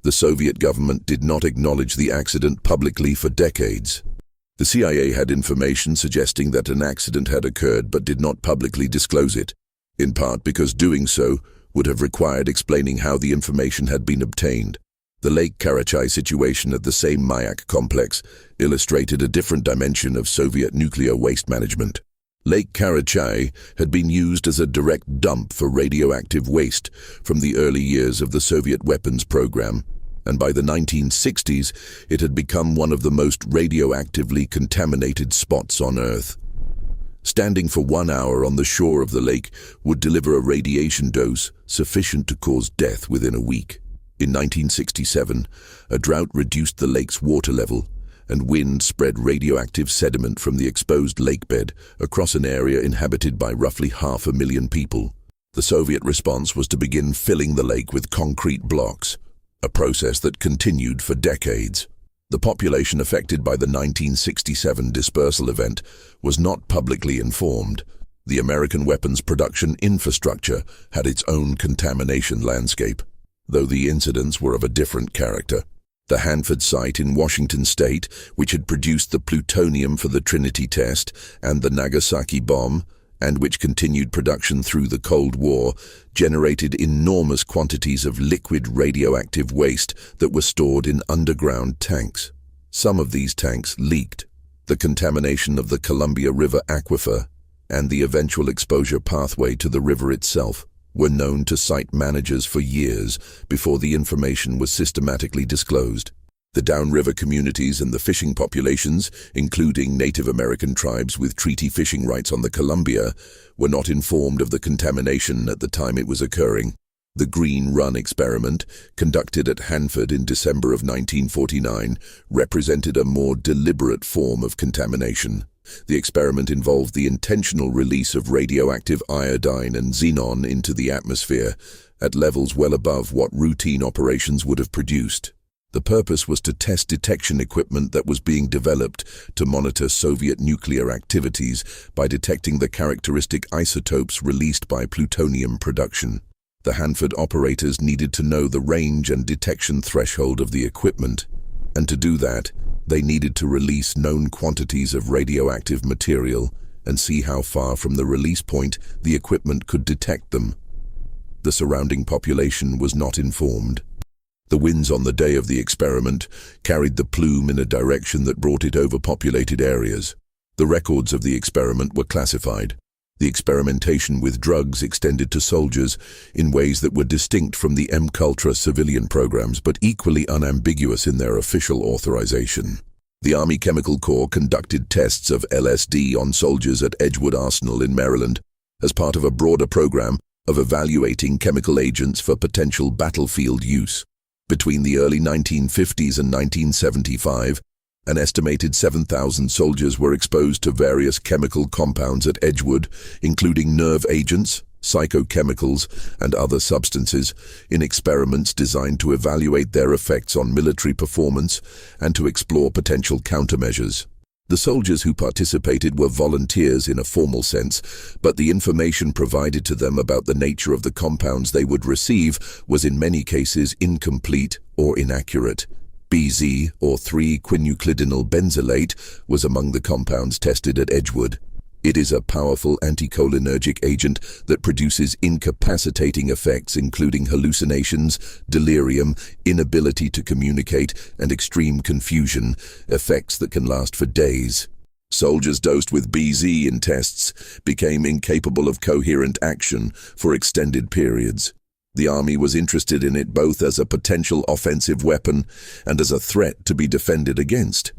The Soviet government did not acknowledge the accident publicly for decades. The CIA had information suggesting that an accident had occurred but did not publicly disclose it, in part because doing so would have required explaining how the information had been obtained. The Lake Karachay situation at the same Mayak complex illustrated a different dimension of Soviet nuclear waste management. Lake Karachay had been used as a direct dump for radioactive waste from the early years of the Soviet weapons program, and by the 1960s it had become one of the most radioactively contaminated spots on Earth. Standing for 1 hour on the shore of the lake would deliver a radiation dose sufficient to cause death within a week. In 1967, a drought reduced the lake's water level, and wind spread radioactive sediment from the exposed lakebed across an area inhabited by roughly 500,000 people. The Soviet response was to begin filling the lake with concrete blocks, a process that continued for decades. The population affected by the 1967 dispersal event was not publicly informed. The American weapons production infrastructure had its own contamination landscape, though the incidents were of a different character. The Hanford site in Washington state, which had produced the plutonium for the Trinity test and the Nagasaki bomb, and which continued production through the Cold War, generated enormous quantities of liquid radioactive waste that were stored in underground tanks. Some of these tanks leaked. The contamination of the Columbia River aquifer and the eventual exposure pathway to the river itself were known to site managers for years before the information was systematically disclosed. The downriver communities and the fishing populations, including Native American tribes with treaty fishing rights on the Columbia, were not informed of the contamination at the time it was occurring. The Green Run experiment, conducted at Hanford in December of 1949, represented a more deliberate form of contamination. The experiment involved the intentional release of radioactive iodine and xenon into the atmosphere at levels well above what routine operations would have produced. The purpose was to test detection equipment that was being developed to monitor Soviet nuclear activities by detecting the characteristic isotopes released by plutonium production. The Hanford operators needed to know the range and detection threshold of the equipment, and to do that, they needed to release known quantities of radioactive material and see how far from the release point the equipment could detect them. The surrounding population was not informed. The winds on the day of the experiment carried the plume in a direction that brought it over populated areas. The records of the experiment were classified. The experimentation with drugs extended to soldiers in ways that were distinct from the MKUltra civilian programs but equally unambiguous in their official authorization. The Army Chemical Corps conducted tests of LSD on soldiers at Edgewood Arsenal in Maryland as part of a broader program of evaluating chemical agents for potential battlefield use. Between the early 1950s and 1975, an estimated 7,000 soldiers were exposed to various chemical compounds at Edgewood, including nerve agents, psychochemicals, and other substances, in experiments designed to evaluate their effects on military performance and to explore potential countermeasures. The soldiers who participated were volunteers in a formal sense, but the information provided to them about the nature of the compounds they would receive was in many cases incomplete or inaccurate. BZ, or 3-quinculidinyl benzylate, was among the compounds tested at Edgewood. It is a powerful anticholinergic agent that produces incapacitating effects including hallucinations, delirium, inability to communicate, and extreme confusion, effects that can last for days. Soldiers dosed with BZ in tests became incapable of coherent action for extended periods. The Army was interested in it both as a potential offensive weapon and as a threat to be defended against.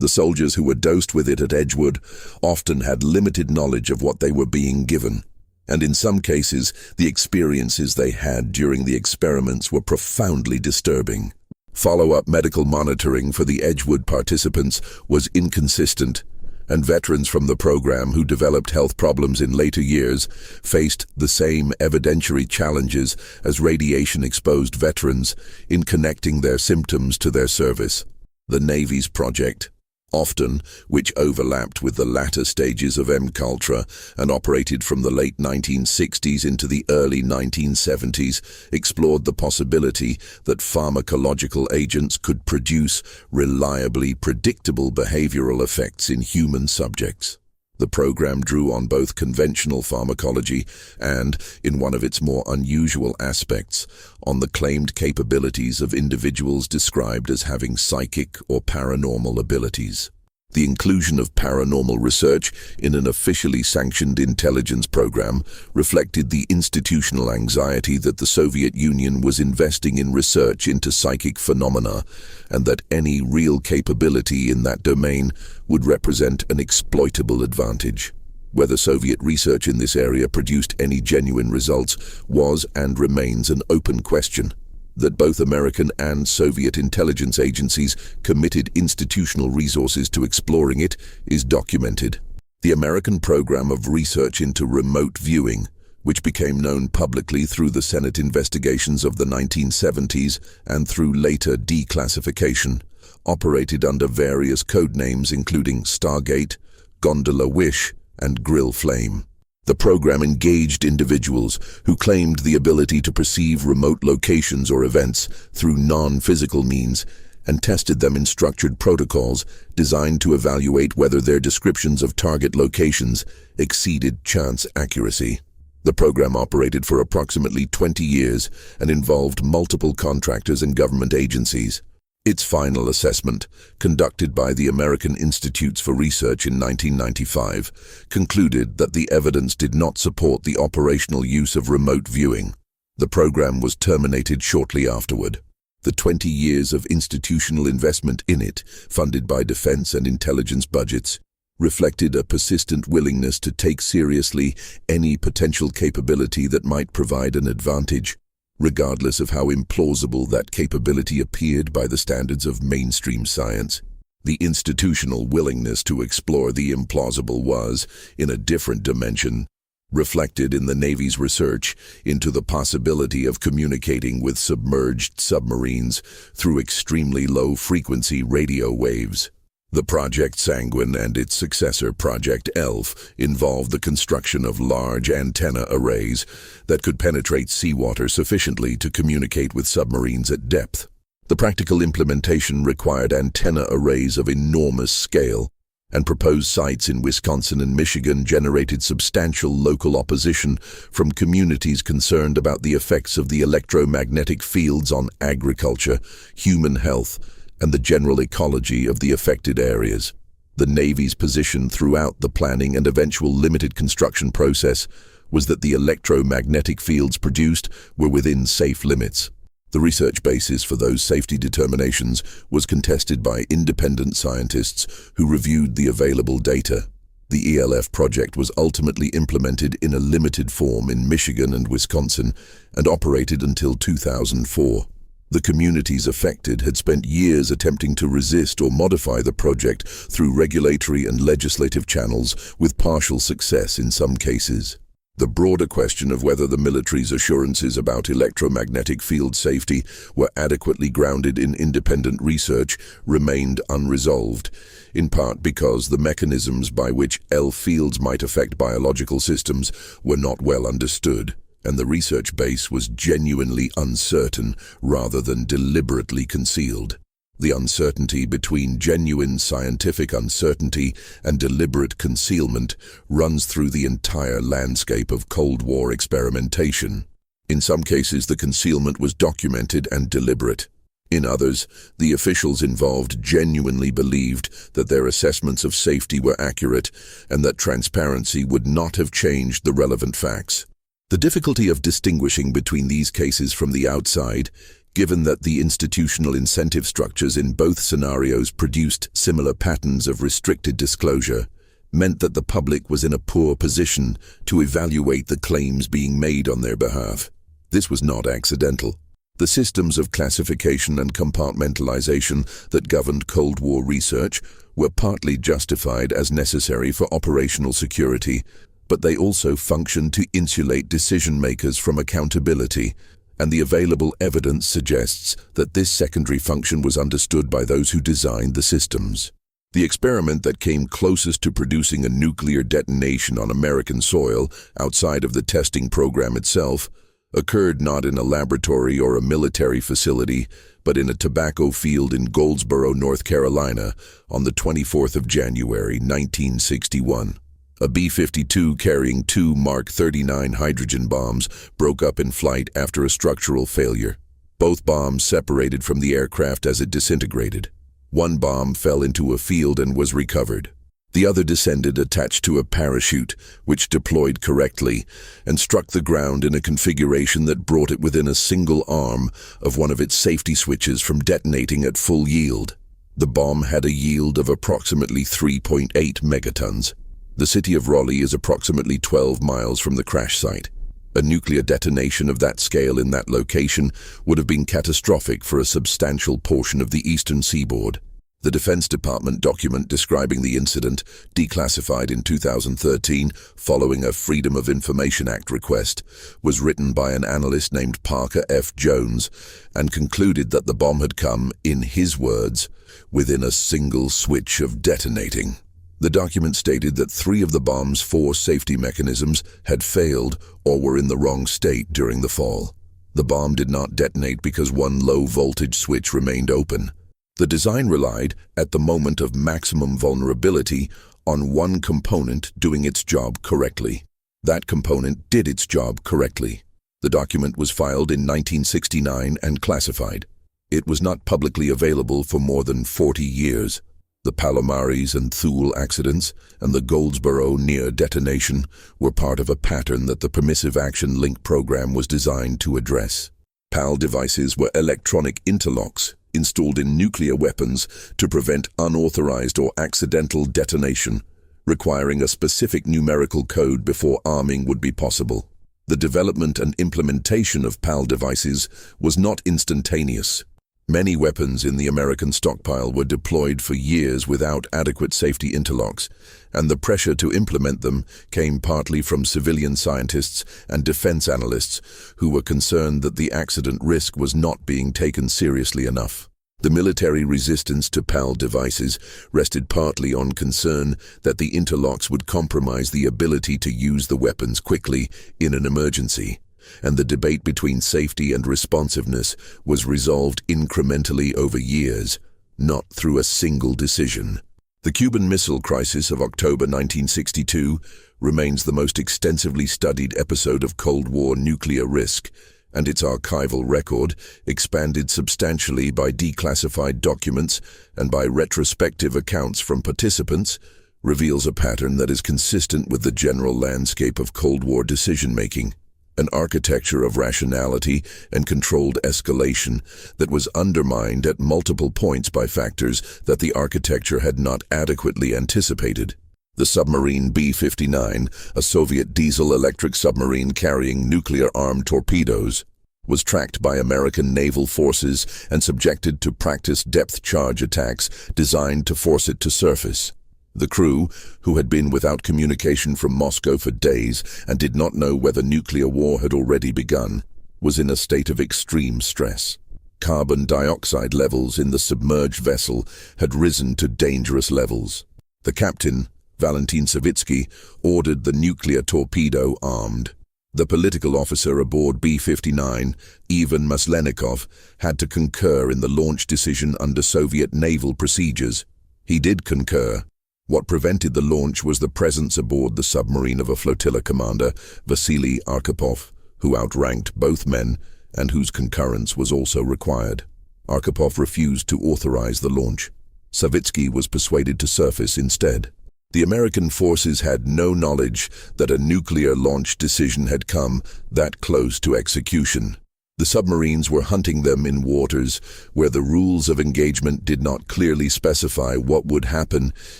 The soldiers who were dosed with it at Edgewood often had limited knowledge of what they were being given. And in some cases, the experiences they had during the experiments were profoundly disturbing. Follow-up medical monitoring for the Edgewood participants was inconsistent, and veterans from the program who developed health problems in later years faced the same evidentiary challenges as radiation-exposed veterans in connecting their symptoms to their service. The Navy's project, often which overlapped with the latter stages of MKUltra and operated from the late 1960s into the early 1970s, explored the possibility that pharmacological agents could produce reliably predictable behavioral effects in human subjects. The program drew on both conventional pharmacology and, in one of its more unusual aspects, on the claimed capabilities of individuals described as having psychic or paranormal abilities. The inclusion of paranormal research in an officially sanctioned intelligence program reflected the institutional anxiety that the Soviet Union was investing in research into psychic phenomena, and that any real capability in that domain would represent an exploitable advantage. Whether Soviet research in this area produced any genuine results was and remains an open question. That both American and Soviet intelligence agencies committed institutional resources to exploring it is documented. The American program of research into remote viewing, which became known publicly through the Senate investigations of the 1970s and through later declassification, operated under various code names including Stargate, Gondola Wish, and Grill Flame. The program engaged individuals who claimed the ability to perceive remote locations or events through non-physical means and tested them in structured protocols designed to evaluate whether their descriptions of target locations exceeded chance accuracy. The program operated for approximately 20 years and involved multiple contractors and government agencies. Its final assessment, conducted by the American Institutes for Research in 1995, concluded that the evidence did not support the operational use of remote viewing. The program was terminated shortly afterward. The 20 years of institutional investment in it, funded by defense and intelligence budgets, reflected a persistent willingness to take seriously any potential capability that might provide an advantage, regardless of how implausible that capability appeared by the standards of mainstream science. The institutional willingness to explore the implausible was, in a different dimension, reflected in the Navy's research into the possibility of communicating with submerged submarines through extremely low-frequency radio waves. The Project Sanguine and its successor Project ELF involved the construction of large antenna arrays that could penetrate seawater sufficiently to communicate with submarines at depth. The practical implementation required antenna arrays of enormous scale, and proposed sites in Wisconsin and Michigan generated substantial local opposition from communities concerned about the effects of the electromagnetic fields on agriculture, human health, and the general ecology of the affected areas. The Navy's position throughout the planning and eventual limited construction process was that the electromagnetic fields produced were within safe limits. The research basis for those safety determinations was contested by independent scientists who reviewed the available data. The ELF project was ultimately implemented in a limited form in Michigan and Wisconsin and operated until 2004. The communities affected had spent years attempting to resist or modify the project through regulatory and legislative channels, with partial success in some cases. The broader question of whether the military's assurances about electromagnetic field safety were adequately grounded in independent research remained unresolved, in part because the mechanisms by which ELF fields might affect biological systems were not well understood, and the research base was genuinely uncertain rather than deliberately concealed. The uncertainty between genuine scientific uncertainty and deliberate concealment runs through the entire landscape of Cold War experimentation. In some cases, the concealment was documented and deliberate. In others, the officials involved genuinely believed that their assessments of safety were accurate and that transparency would not have changed the relevant facts. The difficulty of distinguishing between these cases from the outside, given that the institutional incentive structures in both scenarios produced similar patterns of restricted disclosure, meant that the public was in a poor position to evaluate the claims being made on their behalf. This was not accidental. The systems of classification and compartmentalization that governed Cold War research were partly justified as necessary for operational security, but they also functioned to insulate decision-makers from accountability, and the available evidence suggests that this secondary function was understood by those who designed the systems. The experiment that came closest to producing a nuclear detonation on American soil, outside of the testing program itself, occurred not in a laboratory or a military facility, but in a tobacco field in Goldsboro, North Carolina, on the 24th of January, 1961. A B-52 carrying 2 Mark 39 hydrogen bombs broke up in flight after a structural failure. Both bombs separated from the aircraft as it disintegrated. One bomb fell into a field and was recovered. The other descended attached to a parachute, which deployed correctly and struck the ground in a configuration that brought it within a single arm of one of its safety switches from detonating at full yield. The bomb had a yield of approximately 3.8 megatons. The city of Raleigh is approximately 12 miles from the crash site. A nuclear detonation of that scale in that location would have been catastrophic for a substantial portion of the eastern seaboard. The Defense Department document describing the incident, declassified in 2013 following a Freedom of Information Act request, was written by an analyst named Parker F. Jones and concluded that the bomb had come, in his words, within a single switch of detonating. The document stated that 3 of the bomb's 4 safety mechanisms had failed or were in the wrong state during the fall. The bomb did not detonate because one low-voltage switch remained open. The design relied, at the moment of maximum vulnerability, on one component doing its job correctly. That component did its job correctly. The document was filed in 1969 and classified. It was not publicly available for more than 40 years. The Palomares and Thule accidents and the Goldsboro near detonation were part of a pattern that the Permissive Action Link program was designed to address. PAL devices were electronic interlocks installed in nuclear weapons to prevent unauthorized or accidental detonation, requiring a specific numerical code before arming would be possible. The development and implementation of PAL devices was not instantaneous. Many weapons in the American stockpile were deployed for years without adequate safety interlocks, and the pressure to implement them came partly from civilian scientists and defense analysts who were concerned that the accident risk was not being taken seriously enough. The military resistance to PAL devices rested partly on concern that the interlocks would compromise the ability to use the weapons quickly in an emergency, and the debate between safety and responsiveness was resolved incrementally over years, not through a single decision. The Cuban Missile Crisis of October 1962 remains the most extensively studied episode of Cold War nuclear risk, and its archival record, expanded substantially by declassified documents and by retrospective accounts from participants, reveals a pattern that is consistent with the general landscape of Cold War decision-making. An architecture of rationality and controlled escalation that was undermined at multiple points by factors that the architecture had not adequately anticipated. The submarine B-59, a Soviet diesel-electric submarine carrying nuclear-armed torpedoes, was tracked by American naval forces and subjected to practice depth charge attacks designed to force it to surface. The crew, who had been without communication from Moscow for days and did not know whether nuclear war had already begun, was in a state of extreme stress. Carbon dioxide levels in the submerged vessel had risen to dangerous levels. The captain, Valentin Savitsky, ordered the nuclear torpedo armed. The political officer aboard B-59, Ivan Maslenikov, had to concur in the launch decision under Soviet naval procedures. He did concur. What prevented the launch was the presence aboard the submarine of a flotilla commander, Vasily Arkhipov, who outranked both men and whose concurrence was also required. Arkhipov refused to authorize the launch. Savitsky was persuaded to surface instead. The American forces had no knowledge that a nuclear launch decision had come that close to execution. The submarines were hunting them in waters where the rules of engagement did not clearly specify what would happen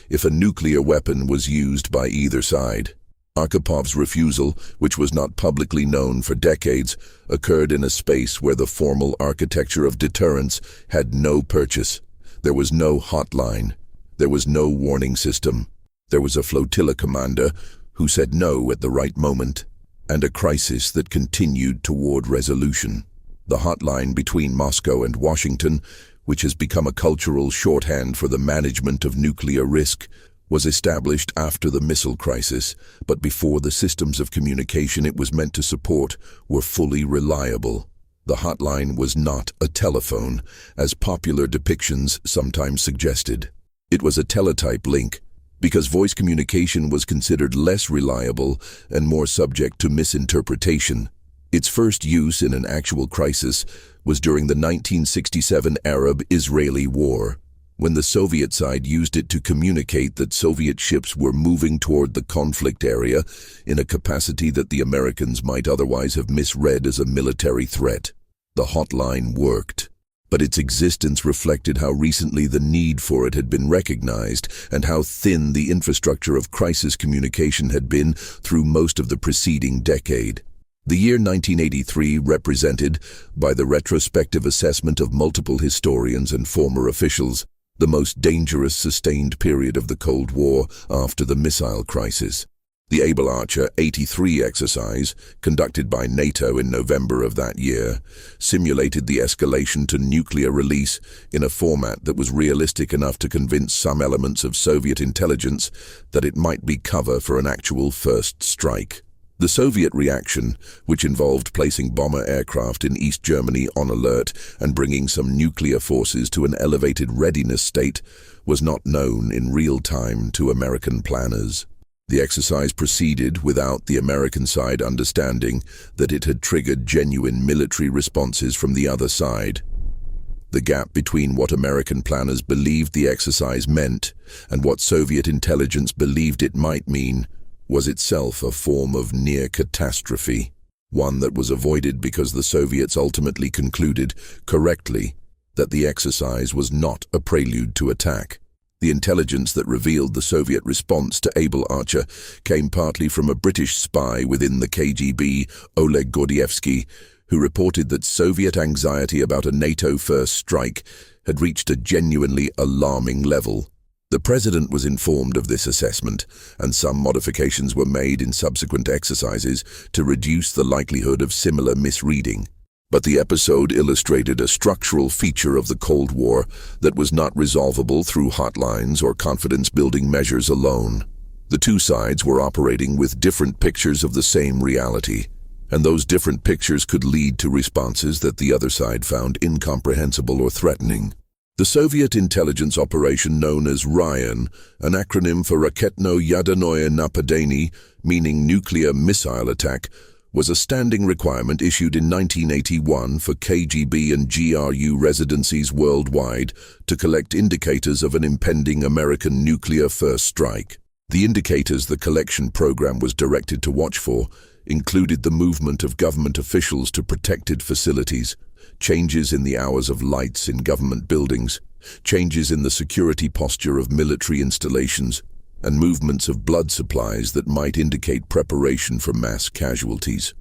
if a nuclear weapon was used by either side. Arkhipov's refusal, which was not publicly known for decades, occurred in a space where the formal architecture of deterrence had no purchase. There was no hotline. There was no warning system. There was a flotilla commander who said no at the right moment, and a crisis that continued toward resolution. The hotline between Moscow and Washington, which has become a cultural shorthand for the management of nuclear risk, was established after the missile crisis, but before the systems of communication it was meant to support were fully reliable. The hotline was not a telephone, as popular depictions sometimes suggested. It was a teletype link, because voice communication was considered less reliable and more subject to misinterpretation. Its first use in an actual crisis was during the 1967 Arab-Israeli War, when the Soviet side used it to communicate that Soviet ships were moving toward the conflict area in a capacity that the Americans might otherwise have misread as a military threat. The hotline worked, but its existence reflected how recently the need for it had been recognized and how thin the infrastructure of crisis communication had been through most of the preceding decade. The year 1983 represented, by the retrospective assessment of multiple historians and former officials, the most dangerous sustained period of the Cold War after the missile crisis. The Able Archer 83 exercise, conducted by NATO in November of that year, simulated the escalation to nuclear release in a format that was realistic enough to convince some elements of Soviet intelligence that it might be cover for an actual first strike. The Soviet reaction, which involved placing bomber aircraft in East Germany on alert and bringing some nuclear forces to an elevated readiness state, was not known in real time to American planners. The exercise proceeded without the American side understanding that it had triggered genuine military responses from the other side. The gap between what American planners believed the exercise meant and what Soviet intelligence believed it might mean was itself a form of near catastrophe, one that was avoided because the Soviets ultimately concluded, correctly, that the exercise was not a prelude to attack. The intelligence that revealed the Soviet response to Able Archer came partly from a British spy within the KGB, Oleg Gordievsky, who reported that Soviet anxiety about a NATO first strike had reached a genuinely alarming level. The president was informed of this assessment, and some modifications were made in subsequent exercises to reduce the likelihood of similar misreading. But the episode illustrated a structural feature of the Cold War that was not resolvable through hotlines or confidence-building measures alone. The two sides were operating with different pictures of the same reality, and those different pictures could lead to responses that the other side found incomprehensible or threatening. The Soviet intelligence operation known as Ryan, an acronym for Raketno-Yadernaya Napadenie, meaning nuclear missile attack, was a standing requirement issued in 1981 for KGB and GRU residencies worldwide to collect indicators of an impending American nuclear first strike. The indicators the collection program was directed to watch for included the movement of government officials to protected facilities, changes in the hours of lights in government buildings, changes in the security posture of military installations, and movements of blood supplies that might indicate preparation for mass casualties.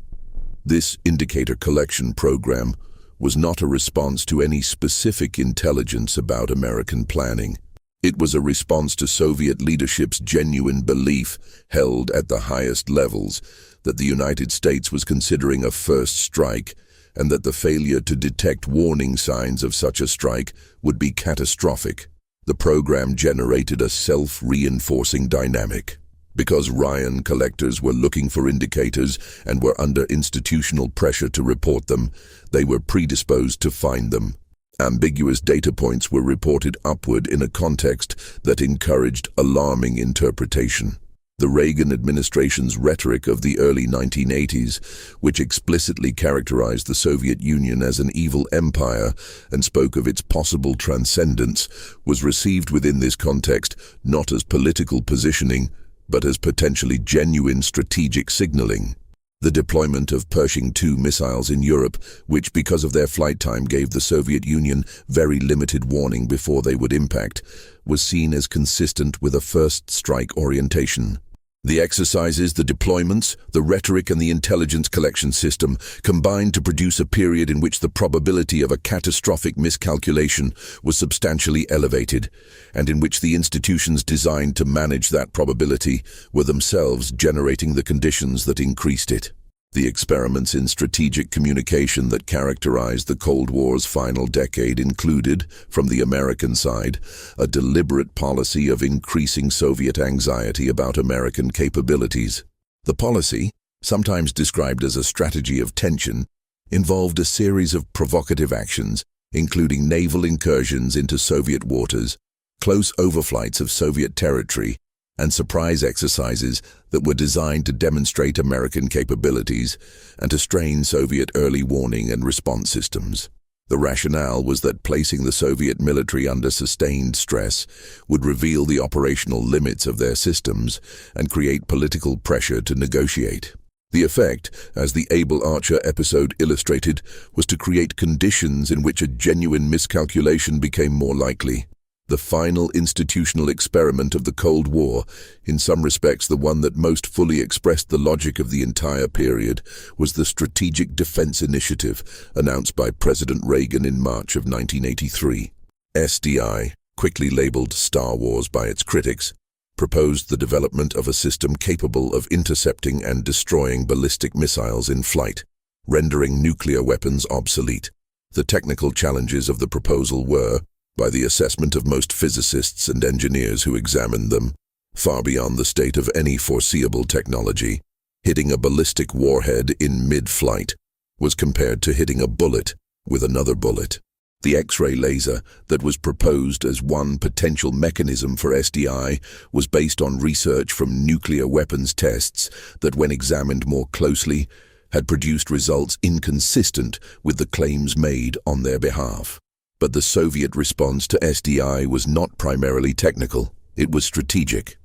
This indicator collection program was not a response to any specific intelligence about American planning. It was a response to Soviet leadership's genuine belief, held at the highest levels, that the United States was considering a first strike and that the failure to detect warning signs of such a strike would be catastrophic. The program generated a self-reinforcing dynamic. Because Ryan collectors were looking for indicators and were under institutional pressure to report them, they were predisposed to find them. Ambiguous data points were reported upward in a context that encouraged alarming interpretation. The Reagan administration's rhetoric of the early 1980s, which explicitly characterized the Soviet Union as an evil empire and spoke of its possible transcendence, was received within this context not as political positioning, but as potentially genuine strategic signaling. The deployment of Pershing II missiles in Europe, which because of their flight time gave the Soviet Union very limited warning before they would impact, was seen as consistent with a first strike orientation. The exercises, the deployments, the rhetoric and the intelligence collection system combined to produce a period in which the probability of a catastrophic miscalculation was substantially elevated, and in which the institutions designed to manage that probability were themselves generating the conditions that increased it. The experiments in strategic communication that characterized the Cold War's final decade included, from the American side, a deliberate policy of increasing Soviet anxiety about American capabilities. The policy, sometimes described as a strategy of tension, involved a series of provocative actions, including naval incursions into Soviet waters, close overflights of Soviet territory, and surprise exercises that were designed to demonstrate American capabilities and to strain Soviet early warning and response systems. The rationale was that placing the Soviet military under sustained stress would reveal the operational limits of their systems and create political pressure to negotiate. The effect, as the Able Archer episode illustrated, was to create conditions in which a genuine miscalculation became more likely. The final institutional experiment of the Cold War, in some respects the one that most fully expressed the logic of the entire period, was the Strategic Defense Initiative announced by President Reagan in March of 1983. SDI, quickly labeled Star Wars by its critics, proposed the development of a system capable of intercepting and destroying ballistic missiles in flight, rendering nuclear weapons obsolete. The technical challenges of the proposal were, by the assessment of most physicists and engineers who examined them, far beyond the state of any foreseeable technology. Hitting a ballistic warhead in mid-flight was compared to hitting a bullet with another bullet. The X-ray laser that was proposed as one potential mechanism for SDI was based on research from nuclear weapons tests that, when examined more closely, had produced results inconsistent with the claims made on their behalf. But the Soviet response to SDI was not primarily technical, it was strategic.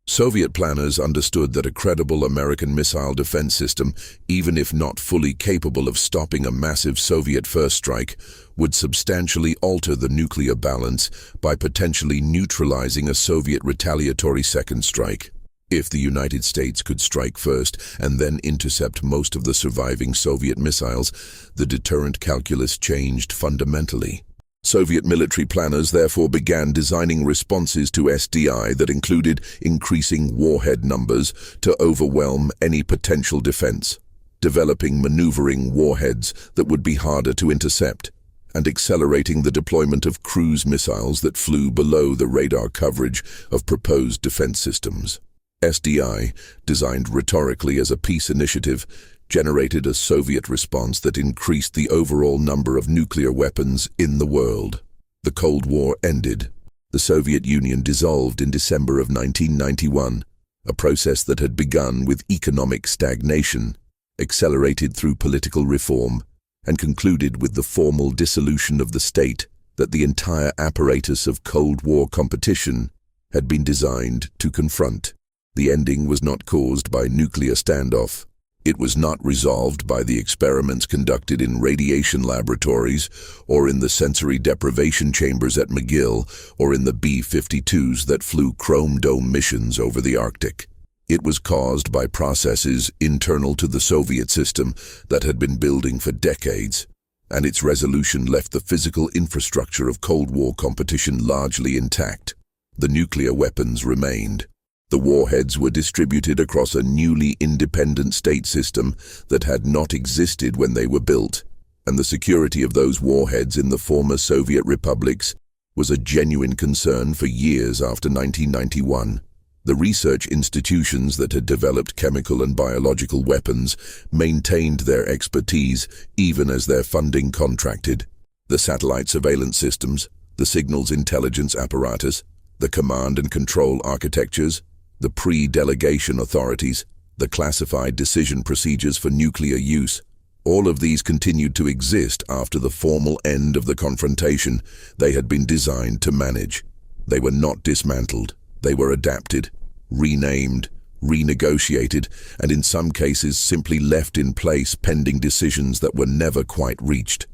Soviet planners understood that a credible American missile defense system, even if not fully capable of stopping a massive Soviet first strike, would substantially alter the nuclear balance by potentially neutralizing a Soviet retaliatory second strike. If the United States could strike first and then intercept most of the surviving Soviet missiles, the deterrent calculus changed fundamentally. Soviet military planners therefore began designing responses to SDI that included increasing warhead numbers to overwhelm any potential defense, developing maneuvering warheads that would be harder to intercept, and accelerating the deployment of cruise missiles that flew below the radar coverage of proposed defense systems. SDI, designed rhetorically as a peace initiative, generated a Soviet response that increased the overall number of nuclear weapons in the world. The Cold War ended. The Soviet Union dissolved in December of 1991, a process that had begun with economic stagnation, accelerated through political reform, and concluded with the formal dissolution of the state that the entire apparatus of Cold War competition had been designed to confront. The ending was not caused by nuclear standoff. It was not resolved by the experiments conducted in radiation laboratories or in the sensory deprivation chambers at McGill or in the B-52s that flew Chrome Dome missions over the Arctic. It was caused by processes internal to the Soviet system that had been building for decades, and its resolution left the physical infrastructure of Cold War competition largely intact. The nuclear weapons remained. The warheads were distributed across a newly independent state system that had not existed when they were built, and the security of those warheads in the former Soviet republics was a genuine concern for years after 1991. The research institutions that had developed chemical and biological weapons maintained their expertise even as their funding contracted. The satellite surveillance systems, the signals intelligence apparatus, the command and control architectures, the pre-delegation authorities, the classified decision procedures for nuclear use, all of these continued to exist after the formal end of the confrontation they had been designed to manage. They were not dismantled. They were adapted, renamed, renegotiated, and in some cases simply left in place pending decisions that were never quite reached.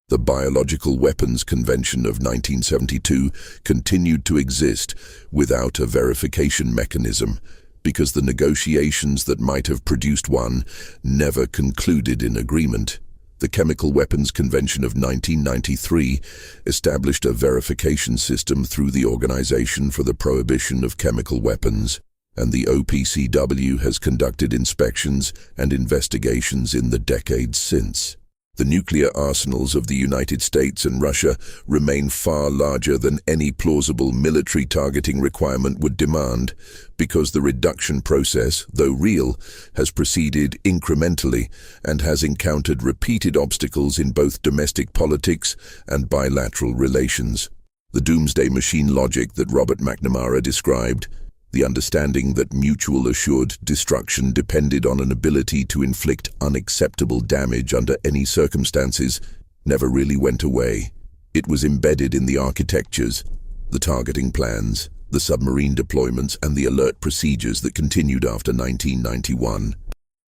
The Biological Weapons Convention of 1972 continued to exist without a verification mechanism, because the negotiations that might have produced one never concluded in agreement. The Chemical Weapons Convention of 1993 established a verification system through the Organization for the Prohibition of Chemical Weapons, and the OPCW has conducted inspections and investigations in the decades since. The nuclear arsenals of the United States and Russia remain far larger than any plausible military targeting requirement would demand, because the reduction process, though real, has proceeded incrementally and has encountered repeated obstacles in both domestic politics and bilateral relations. The doomsday machine logic that Robert McNamara described, the understanding that mutual assured destruction depended on an ability to inflict unacceptable damage under any circumstances, never really went away. It was embedded in the architectures, the targeting plans, the submarine deployments, and the alert procedures that continued after 1991.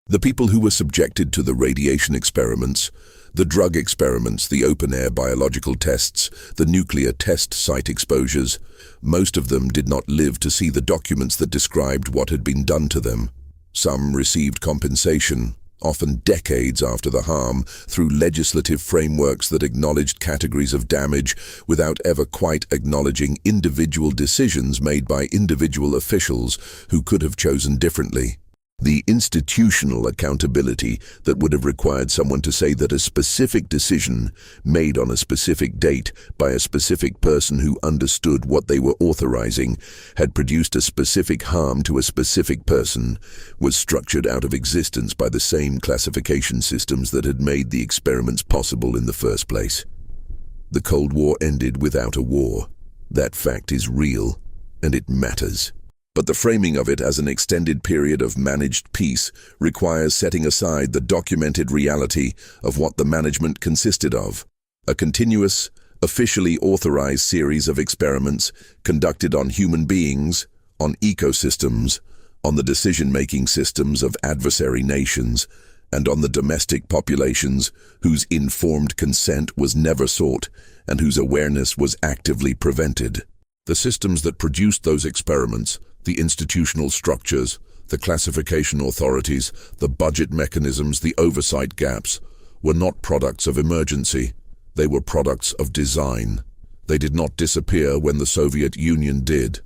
The people who were subjected to the radiation experiments, the drug experiments, the open-air biological tests, the nuclear test site exposures, most of them did not live to see the documents that described what had been done to them. Some received compensation, often decades after the harm, through legislative frameworks that acknowledged categories of damage without ever quite acknowledging individual decisions made by individual officials who could have chosen differently. The institutional accountability that would have required someone to say that a specific decision made on a specific date by a specific person who understood what they were authorizing had produced a specific harm to a specific person was structured out of existence by the same classification systems that had made the experiments possible in the first place. The Cold War ended without a war. That fact is real, and it matters. But the framing of it as an extended period of managed peace requires setting aside the documented reality of what the management consisted of: a continuous, officially authorized series of experiments conducted on human beings, on ecosystems, on the decision-making systems of adversary nations, and on the domestic populations whose informed consent was never sought and whose awareness was actively prevented. The systems that produced those experiments, the institutional structures, the classification authorities, the budget mechanisms, the oversight gaps, were not products of emergency. They were products of design. They did not disappear when the Soviet Union did.